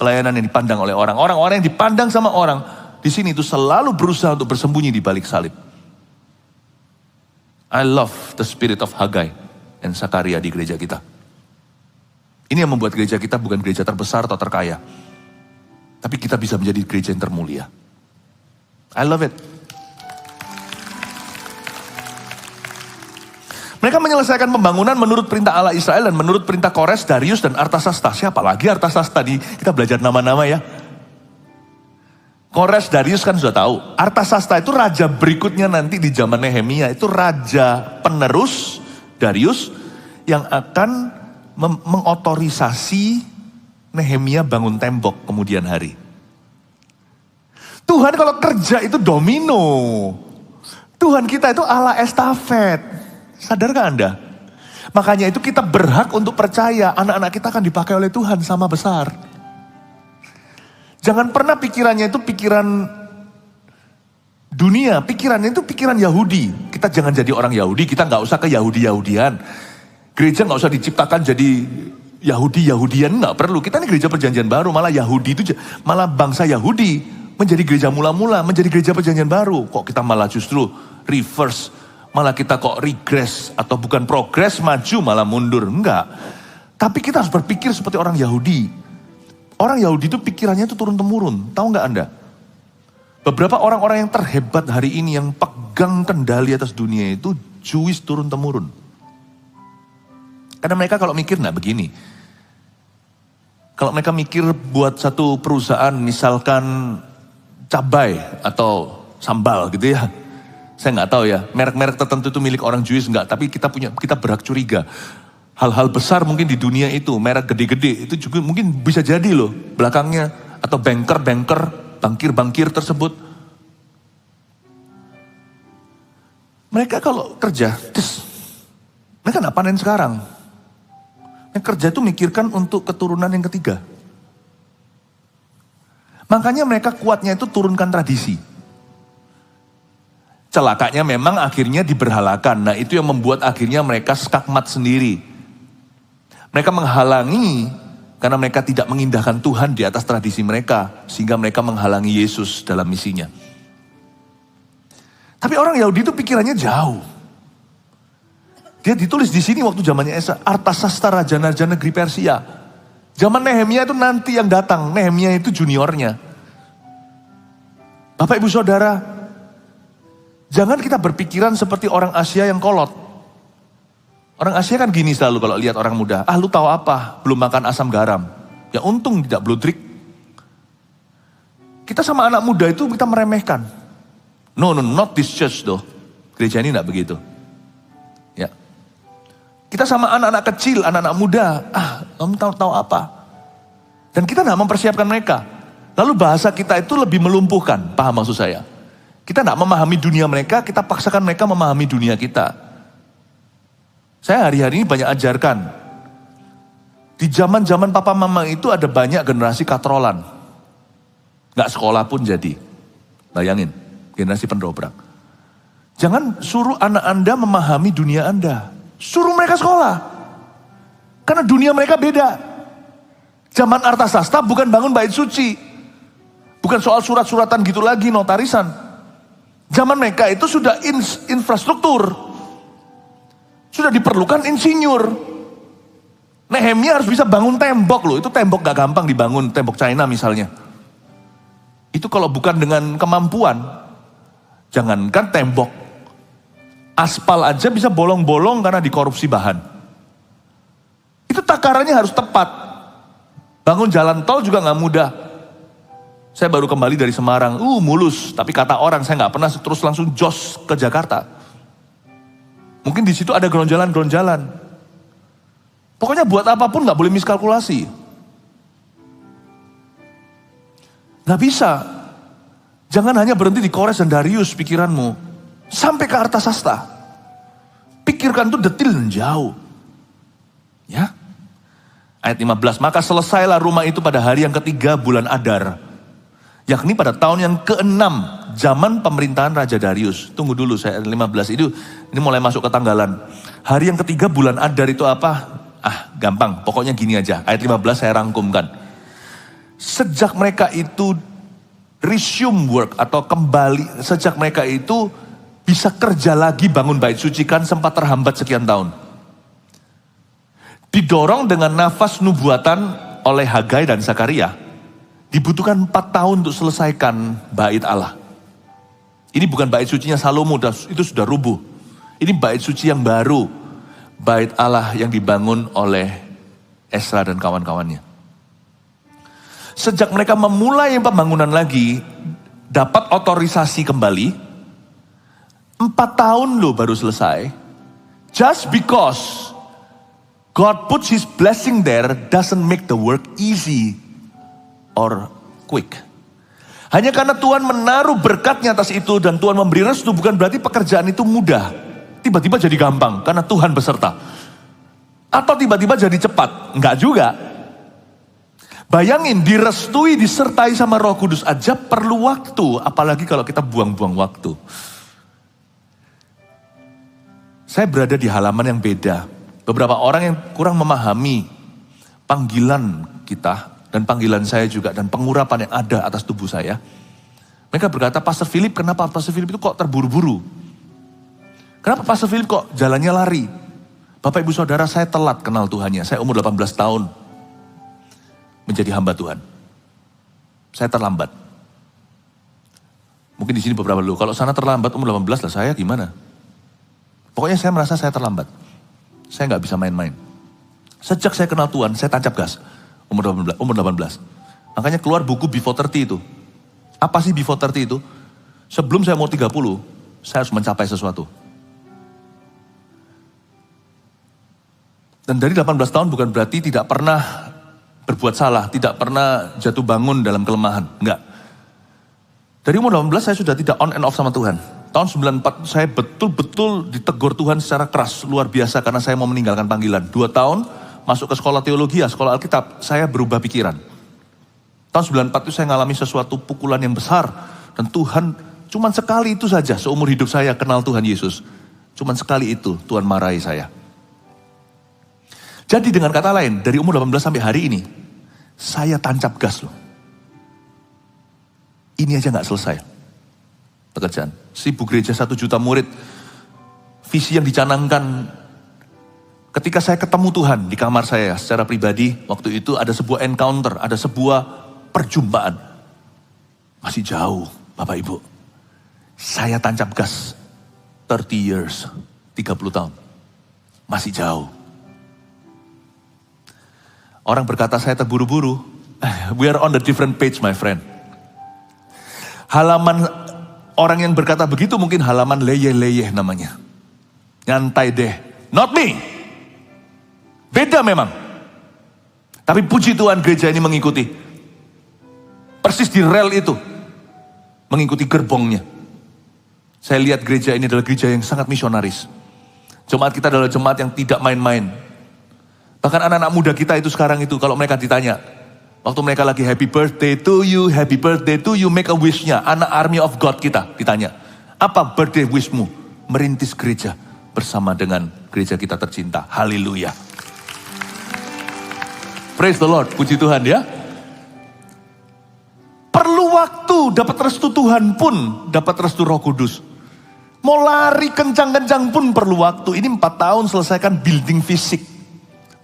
Pelayanan yang dipandang oleh orang. Orang-orang yang dipandang sama orang di sini itu selalu berusaha untuk bersembunyi di balik salib. I love the spirit of Hagai dan Sakaria di gereja kita. Ini yang membuat gereja kita bukan gereja terbesar atau terkaya. Tapi kita bisa menjadi gereja yang termulia. I love it. Mereka menyelesaikan pembangunan menurut perintah Allah Israel dan menurut perintah Kores, Darius, dan Artasasta. Siapa lagi Artasasta? Kita belajar nama-nama ya. Kores, Darius kan sudah tahu. Artasasta itu raja berikutnya nanti di zaman Nehemia. Itu raja penerus Darius yang akan mengotorisasi Nehemia bangun tembok kemudian hari. Tuhan kalau kerja itu domino. Tuhan kita itu Allah estafet. Sadarkah Anda? Makanya itu kita berhak untuk percaya anak-anak kita akan dipakai oleh Tuhan sama besar. Jangan pernah pikirannya itu pikiran dunia, pikirannya itu pikiran Yahudi. Kita jangan jadi orang Yahudi, kita gak usah ke Yahudi-Yahudian. Gereja gak usah diciptakan jadi Yahudi-Yahudian, gak perlu. Kita ini gereja perjanjian baru, malah Yahudi itu, malah bangsa Yahudi menjadi gereja mula-mula, menjadi gereja perjanjian baru. Kok kita malah justru reverse, malah kita kok regress, atau bukan progress, maju malah mundur. Enggak. Tapi kita harus berpikir seperti orang Yahudi. Orang Yahudi itu pikirannya itu turun-temurun. Tahu nggak Anda? Beberapa orang-orang yang terhebat hari ini yang pegang kendali atas dunia itu Jewish turun-temurun. Karena mereka kalau mikir nggak begini. Kalau mereka mikir buat satu perusahaan misalkan cabai atau sambal gitu ya. Saya nggak tahu ya, merek-merek tertentu itu milik orang Jewish nggak. Tapi kita berhak curiga. Hal-hal besar mungkin di dunia itu, merek gede-gede, itu juga mungkin bisa jadi loh belakangnya. Atau bankir tersebut. Mereka kalau kerja, mereka gak panen sekarang. Yang kerja itu mikirkan untuk keturunan yang ketiga. Makanya mereka kuatnya itu turunkan tradisi. Celakanya memang akhirnya diberhalakan. Nah itu yang membuat akhirnya mereka skakmat sendiri. Mereka menghalangi karena mereka tidak mengindahkan Tuhan di atas tradisi mereka. Sehingga mereka menghalangi Yesus dalam misinya. Tapi orang Yahudi itu pikirannya jauh. Dia ditulis di sini waktu zamannya Esa. Artasasta raja-raja negeri Persia. Zaman Nehemia itu nanti yang datang. Nehemia itu juniornya. Bapak ibu saudara. Jangan kita berpikiran seperti orang Asia yang kolot. Orang Asia kan gini selalu kalau lihat orang muda. Ah lu tahu apa? Belum makan asam garam. Ya untung tidak bludrik. Kita sama anak muda itu kita meremehkan. No, not this church though. Gereja ini tidak begitu. Ya. Kita sama anak-anak kecil, anak-anak muda. Ah, kamu tahu apa? Dan kita tidak mempersiapkan mereka. Lalu bahasa kita itu lebih melumpuhkan. Paham maksud saya? Kita tidak memahami dunia mereka, kita paksakan mereka memahami dunia kita. Saya hari-hari ini banyak ajarkan. Di zaman-zaman papa mama itu ada banyak generasi katrolan. Gak sekolah pun jadi. Bayangin, generasi pendobrak. Jangan suruh anak Anda memahami dunia Anda. Suruh mereka sekolah. Karena dunia mereka beda. Zaman Artasasta bukan bangun bait suci. Bukan soal surat-suratan gitu lagi, notarisan. Zaman mereka itu sudah infrastruktur. Sudah diperlukan insinyur. Nehemia harus bisa bangun tembok loh. Itu tembok gak gampang dibangun, tembok China misalnya. Itu kalau bukan dengan kemampuan, jangankan tembok. Aspal aja bisa bolong-bolong karena dikorupsi bahan. Itu takarannya harus tepat. Bangun jalan tol juga gak mudah. Saya baru kembali dari Semarang, mulus. Tapi kata orang, saya gak pernah terus langsung jos ke Jakarta. Mungkin di situ ada geronjalan-geronjalan. Pokoknya buat apapun gak boleh miskalkulasi. Gak bisa. Jangan hanya berhenti di Kores dan Darius pikiranmu. Sampai ke Artasasta. Pikirkan itu detil dan jauh. Ya. Ayat 15, maka selesailah rumah itu pada hari yang ketiga bulan Adar. Yakni pada tahun yang ke-6 zaman pemerintahan Raja Darius. Tunggu dulu, saya 15 ini mulai masuk ke tanggalan. Hari yang ketiga bulan Adar itu apa? Gampang, pokoknya gini aja. Ayat 15 saya rangkumkan. Sejak mereka itu resume work atau kembali, sejak mereka itu bisa kerja lagi bangun bait suci kan sempat terhambat sekian tahun. Didorong dengan nafas nubuatan oleh Hagai dan Zakaria, dibutuhkan 4 tahun untuk selesaikan bait Allah. Ini bukan bait sucinya Salomo, itu sudah rubuh. Ini bait suci yang baru, bait Allah yang dibangun oleh Esra dan kawan-kawannya. Sejak mereka memulai pembangunan lagi, dapat otorisasi kembali, 4 tahun loh baru selesai. Just because God puts His blessing there doesn't make the work easy or quick. Hanya karena Tuhan menaruh berkatnya atas itu dan Tuhan memberi restu bukan berarti pekerjaan itu mudah. Tiba-tiba jadi gampang karena Tuhan beserta. Atau tiba-tiba jadi cepat. Enggak juga. Bayangin direstui, disertai sama Roh Kudus aja perlu waktu. Apalagi kalau kita buang-buang waktu. Saya berada di halaman yang beda. Beberapa orang yang kurang memahami panggilan kita dan panggilan saya juga dan pengurapan yang ada atas tubuh saya. Mereka berkata, Pastor Philip, kenapa Pastor Philip itu kok terburu-buru? Kenapa Pastor Philip kok jalannya lari? Bapak Ibu Saudara, saya telat kenal Tuhannya. Saya umur 18 tahun menjadi hamba Tuhan. Saya terlambat. Mungkin di sini beberapa dulu. Kalau sana terlambat umur 18 lah, saya gimana? Pokoknya saya merasa saya terlambat. Saya nggak bisa main-main. Sejak saya kenal Tuhan, saya tancap gas. Umur 18. Makanya keluar buku Before 30 itu. Apa sih Before 30 itu? Sebelum saya mau 30, saya harus mencapai sesuatu. Dan dari 18 tahun bukan berarti tidak pernah berbuat salah, tidak pernah jatuh bangun dalam kelemahan. Enggak. Dari umur 18 saya sudah tidak on and off sama Tuhan. Tahun 94 saya betul-betul ditegur Tuhan secara keras, luar biasa karena saya mau meninggalkan panggilan. 2 tahun masuk ke sekolah teologi, sekolah Alkitab, saya berubah pikiran. Tahun 94 itu saya ngalami sesuatu pukulan yang besar. Dan Tuhan cuman sekali itu saja seumur hidup saya kenal Tuhan Yesus. Cuman sekali itu Tuhan marahi saya. Jadi dengan kata lain, dari umur 18 sampai hari ini, saya tancap gas loh. Ini aja gak selesai pekerjaan. 1000 gereja, 1 juta murid. Visi yang dicanangkan. Ketika saya ketemu Tuhan di kamar saya secara pribadi, waktu itu ada sebuah encounter, ada sebuah perjumpaan. Masih jauh, Bapak Ibu. Saya tancap gas 30 years, 30 tahun. Masih jauh. Orang berkata saya terburu-buru. We are on the different page, my friend. Halaman orang yang berkata begitu mungkin halaman leyeh-leyeh namanya. Nyantai deh. Not me. Beda memang. Tapi puji Tuhan gereja ini mengikuti. Persis di rel itu. Mengikuti gerbongnya. Saya lihat gereja ini adalah gereja yang sangat misionaris. Jemaat kita adalah jemaat yang tidak main-main. Bahkan anak-anak muda kita itu sekarang itu kalau mereka ditanya. Waktu mereka lagi happy birthday to you, make a wish-nya. Anak army of God kita ditanya. Apa birthday wish-mu? merintis gereja bersama dengan gereja kita tercinta. Haleluya. Praise the Lord, puji Tuhan ya. Perlu waktu, dapat restu Tuhan pun, dapat restu Roh Kudus. Mau lari kencang-kencang pun perlu waktu. Ini 4 tahun selesaikan building fisik.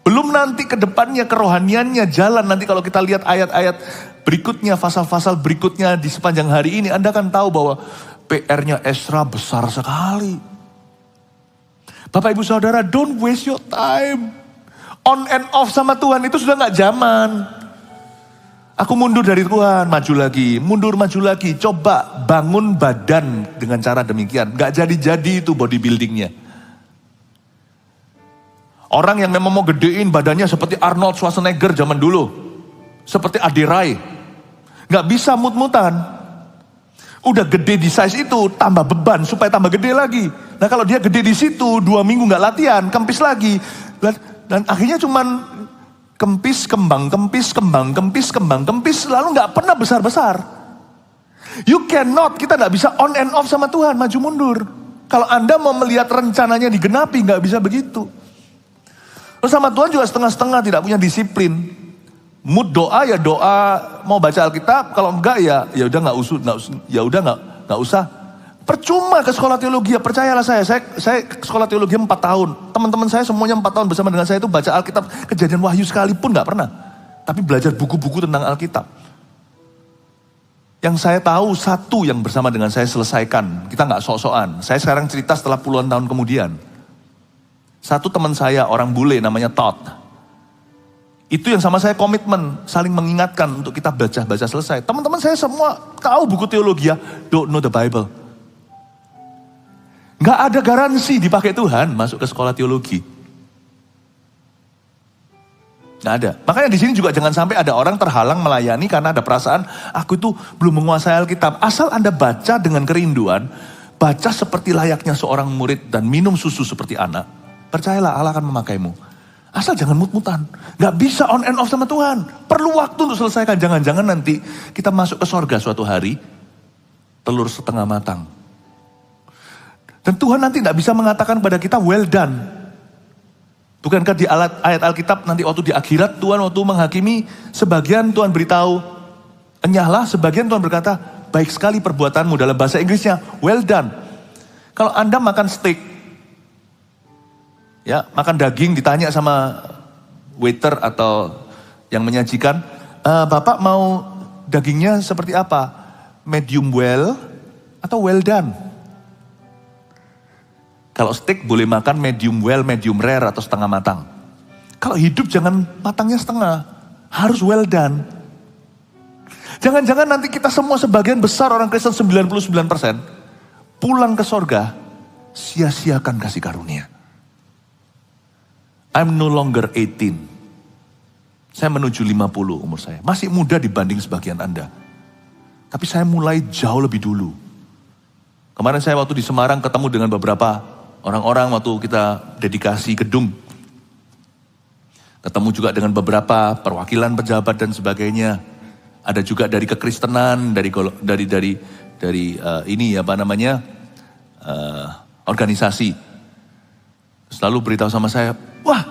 Belum nanti ke depannya kerohaniannya jalan. Nanti kalau kita lihat ayat-ayat berikutnya, pasal-pasal berikutnya di sepanjang hari ini, Anda kan tahu bahwa PR-nya Ezra besar sekali. Bapak Ibu Saudara, don't waste your time. On and off sama Tuhan itu sudah gak zaman. Aku mundur dari Tuhan, maju lagi, mundur maju lagi. Coba bangun badan dengan cara demikian. Gak jadi-jadi itu bodybuildingnya. Orang yang memang mau gedein badannya seperti Arnold Schwarzenegger zaman dulu. Seperti Ade Rai. Gak bisa mut-mutan. Udah gede di size itu, tambah beban supaya tambah gede lagi. Nah kalau dia gede di situ, 2 minggu gak latihan, kempis lagi. Dan akhirnya cuman kempis, kembang, kempis, kembang, kempis, kembang, kempis, lalu gak pernah besar-besar. You cannot, kita gak bisa on and off sama Tuhan, maju mundur. Kalau Anda mau melihat rencananya digenapi, gak bisa begitu. Terus sama Tuhan juga setengah-setengah, tidak punya disiplin. Mood doa ya doa, mau baca Alkitab, kalau enggak ya udah nggak usah. Percuma ke sekolah teologi, ya percayalah saya sekolah teologi 4 tahun. Teman-teman saya semuanya 4 tahun bersama dengan saya itu baca Alkitab, Kejadian Wahyu sekalipun nggak pernah. Tapi belajar buku-buku tentang Alkitab. Yang saya tahu satu yang bersama dengan saya selesaikan, kita nggak sok-sokan. Saya sekarang cerita setelah puluhan tahun kemudian. Satu teman saya orang bule namanya Todd. Itu yang sama saya komitmen, saling mengingatkan untuk kita baca selesai. Teman-teman saya semua tahu buku teologi ya, don't know the Bible. Gak ada garansi dipakai Tuhan masuk ke sekolah teologi. Gak ada. Makanya di sini juga jangan sampai ada orang terhalang melayani karena ada perasaan aku itu belum menguasai Alkitab. Asal Anda baca dengan kerinduan, baca seperti layaknya seorang murid dan minum susu seperti anak. Percayalah Allah akan memakaimu. Asal jangan mut-mutan. Gak bisa on and off sama Tuhan. Perlu waktu untuk selesaikan. Jangan-jangan nanti kita masuk ke sorga suatu hari, telur setengah matang. Dan Tuhan nanti gak bisa mengatakan kepada kita, well done. Bukankah di ayat Alkitab nanti waktu di akhirat, Tuhan waktu menghakimi, sebagian Tuhan beritahu, enyahlah, sebagian Tuhan berkata, baik sekali perbuatanmu, dalam bahasa Inggrisnya, well done. Kalau Anda makan steak, ya, makan daging, ditanya sama waiter atau yang menyajikan, Bapak mau dagingnya seperti apa? Medium well atau well done? Kalau steak boleh makan medium well, medium rare atau setengah matang. Kalau hidup jangan matangnya setengah, harus well done. Jangan-jangan nanti kita semua sebagian besar orang Kristen 99% pulang ke sorga, sia-siakan kasih karunia. I'm no longer 18. Saya menuju 50 umur saya. Masih muda dibanding sebagian Anda. Tapi saya mulai jauh lebih dulu. Kemarin saya waktu di Semarang ketemu dengan beberapa orang-orang waktu kita dedikasi gedung. Ketemu juga dengan beberapa perwakilan pejabat dan sebagainya. Ada juga dari kekristenan, dari organisasi. Selalu beritahu sama saya, wah,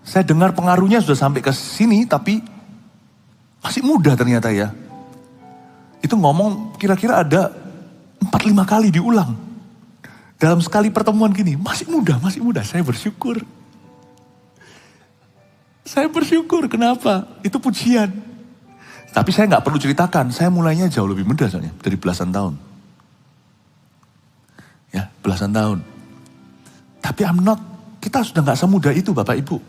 saya dengar pengaruhnya sudah sampai ke sini, tapi masih muda ternyata ya. Itu ngomong kira-kira ada 4-5 kali diulang. Dalam sekali pertemuan gini, masih muda. Saya bersyukur. Kenapa? Itu pujian. Tapi saya gak perlu ceritakan, saya mulainya jauh lebih muda soalnya, dari belasan tahun. Ya, belasan tahun. Tapi kita sudah gak semudah itu Bapak Ibu.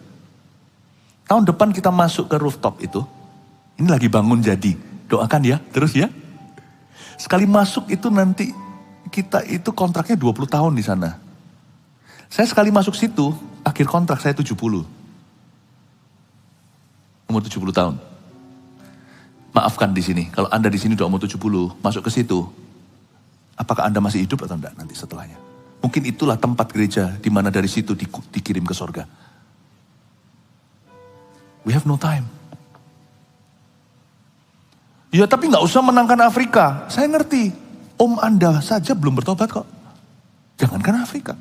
Tahun depan kita masuk ke rooftop itu, ini lagi bangun jadi, doakan ya, terus ya. Sekali masuk itu nanti, kita itu kontraknya 20 tahun di sana. Saya sekali masuk situ, akhir kontrak saya 70. Umur 70 tahun. Maafkan di sini, kalau Anda di sini udah umur 70, masuk ke situ, apakah Anda masih hidup atau enggak nanti setelahnya? Mungkin itulah tempat gereja di mana dari situ dikirim ke sorga. We have no time. Ya tapi gak usah menangkan Afrika, saya ngerti. Om Anda saja belum bertobat kok. Jangankan Afrika.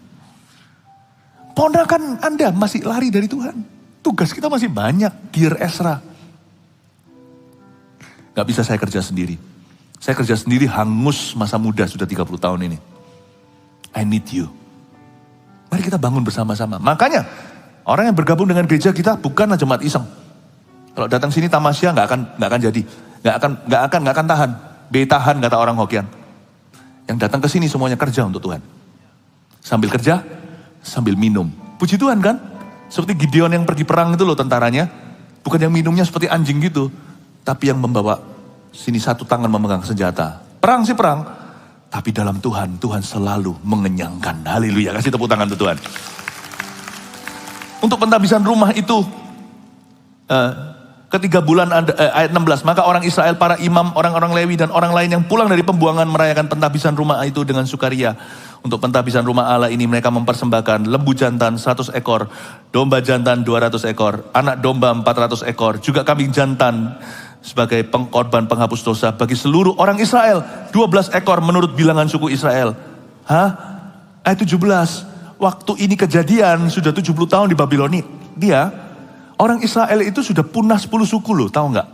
Ponakan Anda masih lari dari Tuhan. Tugas kita masih banyak, dear Ezra. Gak bisa saya kerja sendiri. Saya kerja sendiri hangus masa muda sudah 30 tahun ini. I need you. Mari kita bangun bersama-sama. Makanya orang yang bergabung dengan gereja kita bukanlah jemaat iseng. Kalau datang sini tamasya nggak akan jadi, nggak akan tahan. Betahan kata orang Hokian. Yang datang ke sini semuanya kerja untuk Tuhan. Sambil kerja, sambil minum. Puji Tuhan kan? Seperti Gideon yang pergi perang itu loh tentaranya. Bukan yang minumnya seperti anjing gitu. Tapi yang membawa sini satu tangan memegang senjata. Perang sih perang. Tapi dalam Tuhan, Tuhan selalu mengenyangkan. Haleluya, kasih tepuk tangan untuk Tuhan. Untuk pentabisan rumah itu, ketiga bulan ayat 16, maka orang Israel, para imam, orang-orang Lewi dan orang lain yang pulang dari pembuangan merayakan pentabisan rumah itu dengan sukaria. Untuk pentabisan rumah Allah ini mereka mempersembahkan lembu jantan 100 ekor, domba jantan 200 ekor, anak domba 400 ekor, juga kambing jantan sebagai pengkorban penghapus dosa bagi seluruh orang Israel. 12 ekor menurut bilangan suku Israel. Ayat 17, waktu ini kejadian sudah 70 tahun di Babiloni. Orang Israel itu sudah punah 10 suku loh, tahu nggak?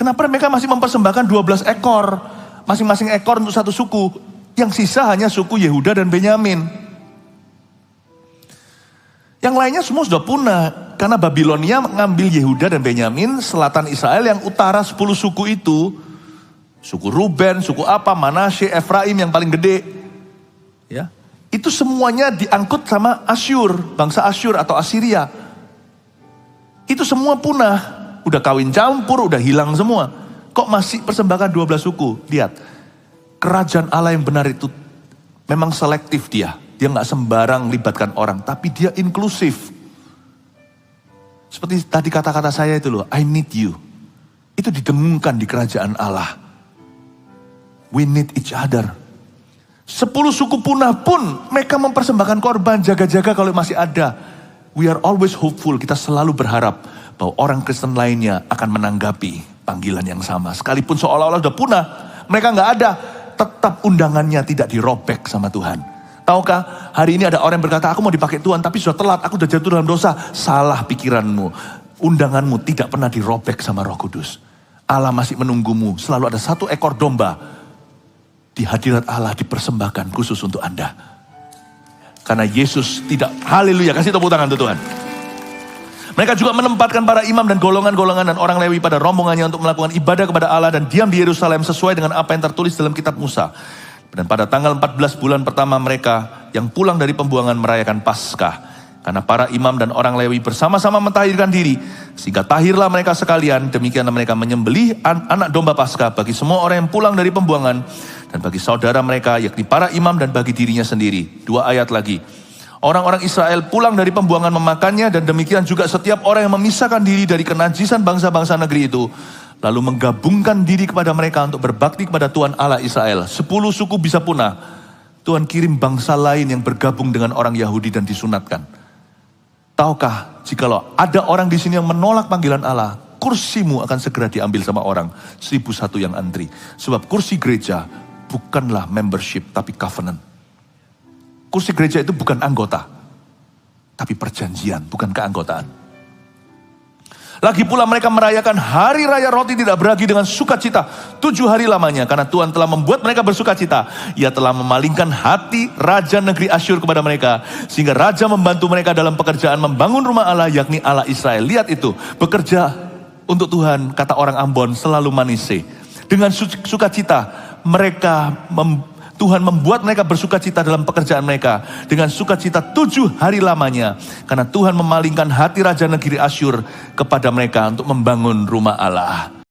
Kenapa mereka masih mempersembahkan 12 ekor? Masing-masing ekor untuk satu suku. Yang sisa hanya suku Yehuda dan Benyamin. Yang lainnya semua sudah punah. Karena Babilonia mengambil Yehuda dan Benyamin, selatan Israel yang utara 10 suku itu. Suku Ruben, suku apa, Manasye, Efraim yang paling gede. Ya, itu semuanya diangkut sama Asyur, bangsa Asyur atau Assyria. Itu semua punah, udah kawin campur, udah hilang semua. Kok masih persembahkan 12 suku? Lihat, kerajaan Allah yang benar itu memang selektif dia. Dia gak sembarang libatkan orang, tapi dia inklusif. Seperti tadi kata-kata saya itu loh, I need you. Itu didengungkan di kerajaan Allah. We need each other. 10 suku punah pun mereka mempersembahkan korban, jaga-jaga kalau masih ada. We are always hopeful, kita selalu berharap bahwa orang Kristen lainnya akan menanggapi panggilan yang sama. Sekalipun seolah-olah sudah punah, mereka gak ada, tetap undangannya tidak dirobek sama Tuhan. Tahukah, hari ini ada orang yang berkata, aku mau dipakai Tuhan, tapi sudah telat, aku sudah jatuh dalam dosa. Salah pikiranmu, undanganmu tidak pernah dirobek sama Roh Kudus. Allah masih menunggumu, selalu ada 1 ekor domba di hadirat Allah dipersembahkan khusus untuk Anda. Karena Yesus tidak, haleluya, kasih tepuk tangan untuk Tuhan. Mereka juga menempatkan para imam dan golongan-golongan dan orang Lewi pada rombongannya untuk melakukan ibadah kepada Allah dan diam di Yerusalem sesuai dengan apa yang tertulis dalam kitab Musa. Dan pada tanggal 14 bulan pertama mereka yang pulang dari pembuangan merayakan Paskah. Karena para imam dan orang Lewi bersama-sama mentahirkan diri. Sehingga tahirlah mereka sekalian. Demikianlah mereka menyembelih anak domba Paskah bagi semua orang yang pulang dari pembuangan. Dan bagi saudara mereka yakni para imam dan bagi dirinya sendiri. 2 ayat lagi. Orang-orang Israel pulang dari pembuangan memakannya. Dan demikian juga setiap orang yang memisahkan diri dari kenajisan bangsa-bangsa negeri itu. Lalu menggabungkan diri kepada mereka untuk berbakti kepada Tuhan Allah Israel. 10 suku bisa punah. Tuhan kirim bangsa lain yang bergabung dengan orang Yahudi dan disunatkan. Tahukah, jikalau ada orang di sini yang menolak panggilan Allah, kursimu akan segera diambil sama orang 1001 yang antri. Sebab kursi gereja bukanlah membership, tapi covenant. Kursi gereja itu bukan anggota, tapi perjanjian, bukan keanggotaan. Lagi pula mereka merayakan hari raya roti tidak beragi dengan sukacita 7 hari lamanya. Karena Tuhan telah membuat mereka bersukacita. Ia telah memalingkan hati raja negeri Asyur kepada mereka. Sehingga raja membantu mereka dalam pekerjaan membangun rumah Allah, yakni Allah Israel. Lihat itu, bekerja untuk Tuhan, kata orang Ambon, selalu manise. Dengan sukacita Tuhan membuat mereka bersukacita dalam pekerjaan mereka. Dengan sukacita 7 hari lamanya. Karena Tuhan memalingkan hati raja negeri Asyur kepada mereka untuk membangun rumah Allah.